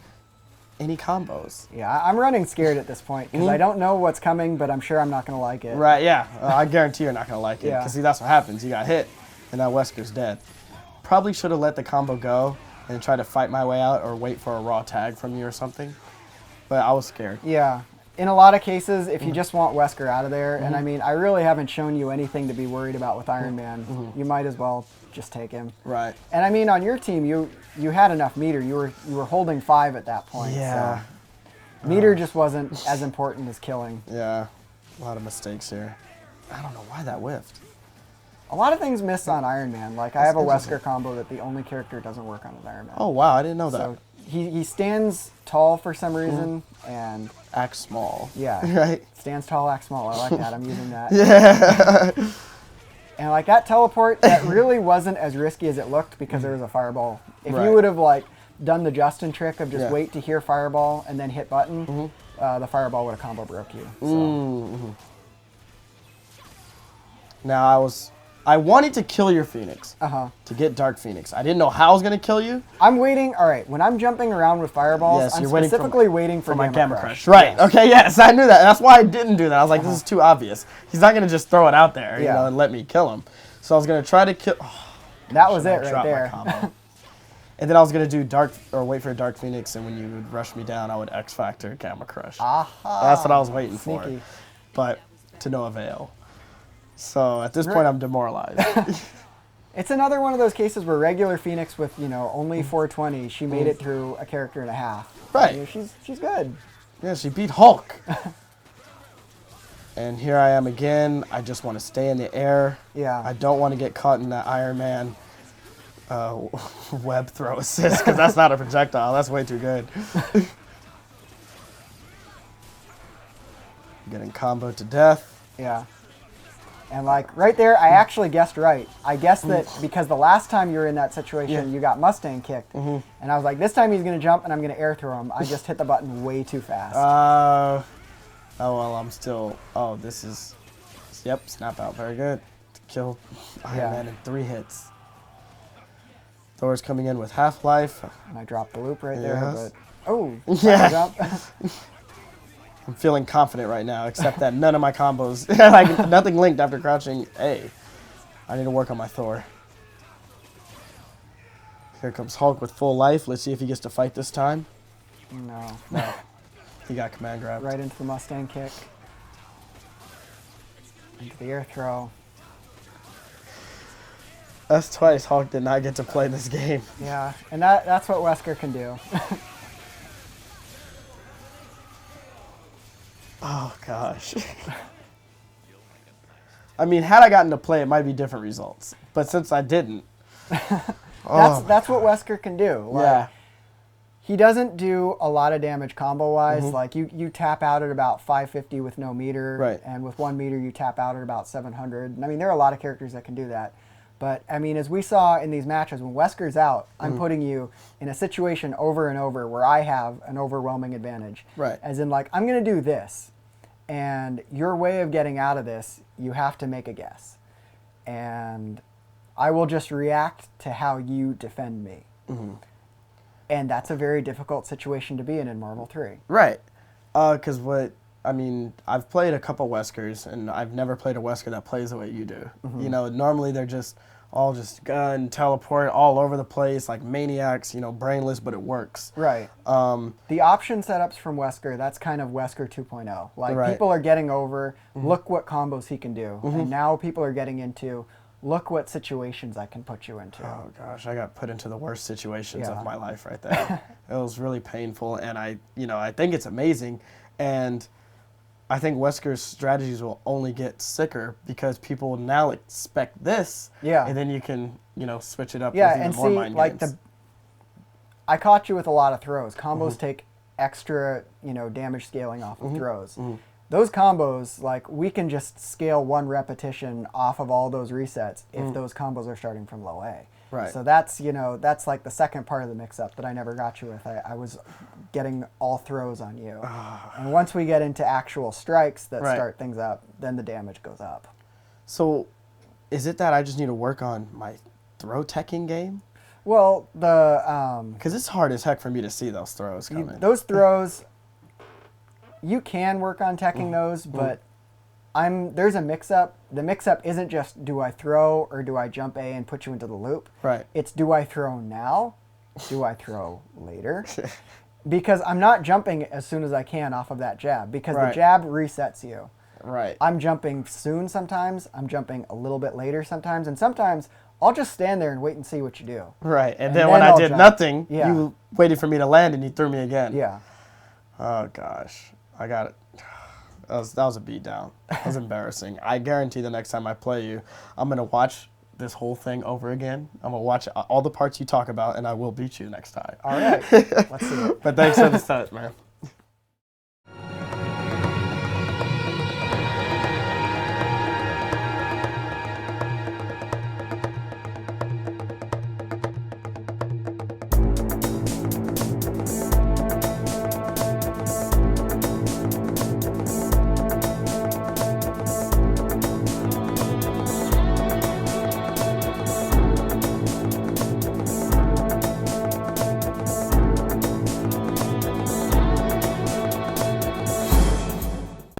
any combos. Yeah, I'm running scared at this point because I don't know what's coming, but I'm sure I'm not going to like it. Right, yeah. I guarantee you're not going to like it. Yeah. Because, see, that's what happens. You got hit, and now Wesker's dead. Probably should have let the combo go and try to fight my way out or wait for a raw tag from you or something. But I was scared. Yeah. In a lot of cases, if you just want Wesker out of there, and I mean, I really haven't shown you anything to be worried about with Iron Man, you might as well just take him. Right. And I mean, on your team, you had enough meter. You were holding 5 at that point. Yeah. So meter just wasn't as important as killing. Yeah. A lot of mistakes here. I don't know why that whiffed. A lot of things miss on Iron Man. Like, I have a Wesker combo that the only character doesn't work on is Iron Man. Oh, wow. I didn't know that. So he stands tall for some reason, and Act small. yeah, Right? stands tall, acts small. I like that. I'm using that. Yeah. And like that teleport, that really wasn't as risky as it looked because there was a fireball. If Right. you would have like done the Justin trick of just Yeah. wait to hear fireball and then hit button, the fireball would have combo broke you. So. Now, I wanted to kill your Phoenix to get Dark Phoenix. I didn't know how I was going to kill you. I'm waiting. All right, when I'm jumping around with fireballs, Yes, I'm you're waiting for specifically waiting for my Gamma Gamma Crush. Crush. Right. Yes. Okay, yes, I knew that. That's why I didn't do that. I was like, this is too obvious. He's not going to just throw it out there, Yeah. and let me kill him. So I was going to try to kill... That was it I right dropped my there. combo. And then I was going to do wait for a Dark Phoenix, and when you would rush me down, I would X Factor Gamma Crush. Aha. That's what I was waiting for. Sneaky. But to no avail. So at this point, I'm demoralized. It's another one of those cases where regular Phoenix with, only 420, she made it through a character and a half. Right. She's good. Yeah, she beat Hulk. And here I am again. I just want to stay in the air. Yeah. I don't want to get caught in that Iron Man web throw assist because that's not a projectile. That's way too good. Getting comboed to death. Yeah. And like right there, I actually guessed right. I guessed that because the last time you were in that situation, you got Mustang kicked. And I was like, this time he's going to jump and I'm going to air throw him. I just hit the button way too fast. Oh, well, I'm still... Oh, this is... Yep, snap out. Very good. To kill Iron Man in 3 hits. Thor's coming in with half-life. And I dropped the loop right there. Yes. But, oh, Yeah. jump. I'm feeling confident right now, except that none of my combos... like, nothing linked after crouching A. I need to work on my Thor. Here comes Hulk with full life. Let's see if he gets to fight this time. No. He got command grabbed. Right into the Mustang kick. Into the air throw. That's twice Hulk did not get to play this game. Yeah, and that's what Wesker can do. Oh, gosh. I mean, had I gotten to play, it might be different results. But since I didn't... That's what Wesker can do. Like, Yeah. He doesn't do a lot of damage combo-wise. Like, you tap out at about 550 with no meter. Right. And with 1 meter, you tap out at about 700. And, I mean, there are a lot of characters that can do that. But, I mean, as we saw in these matches, when Wesker's out, I'm putting you in a situation over and over where I have an overwhelming advantage. Right. As in, like, I'm going to do this. And your way of getting out of this, you have to make a guess. And I will just react to how you defend me. And that's a very difficult situation to be in Marvel 3. Right. Because I've played a couple Weskers, and I've never played a Wesker that plays the way you do. Normally they're just all just gun, teleport all over the place, like maniacs, brainless, but it works. Right. The option setups from Wesker, that's kind of Wesker 2.0. Like, Right. people are getting over, look what combos he can do. And now people are getting into, look what situations I can put you into. Oh gosh, I got put into the worst situations Yeah. of my life right there. It was really painful, and I think it's amazing, and I think Wesker's strategies will only get sicker because people now expect this, Yeah. and then you can switch it up Yeah, with even and more see, mind like games. I caught you with a lot of throws. Combos take extra, damage scaling off of throws. Those combos, like, we can just scale one repetition off of all those resets if those combos are starting from low A. Right. So that's, that's like the second part of the mix-up that I never got you with. I was getting all throws on you. And once we get into actual strikes that Right. start things up, then the damage goes up. So, is it that I just need to work on my throw teching game? Well, the Because it's hard as heck for me to see those throws coming. those throws, you can work on teching those, but there's a mix-up. The mix-up isn't just do I throw or do I jump A and put you into the loop. Right. It's do I throw now? Do I throw later? Because I'm not jumping as soon as I can off of that jab because the Right. jab resets you. Right. I'm jumping soon sometimes. I'm jumping a little bit later sometimes. And sometimes I'll just stand there and wait and see what you do. Right. And And then then when I I'll did jump. nothing, Yeah. you waited for me to land and you threw me again. Yeah. Oh gosh, I got it. That was a beat down. That was embarrassing. I guarantee the next time I play you, I'm gonna watch this whole thing over again. I'm gonna watch all the parts you talk about, and I will beat you next time. All right. Let's see it. But thanks for the set, man.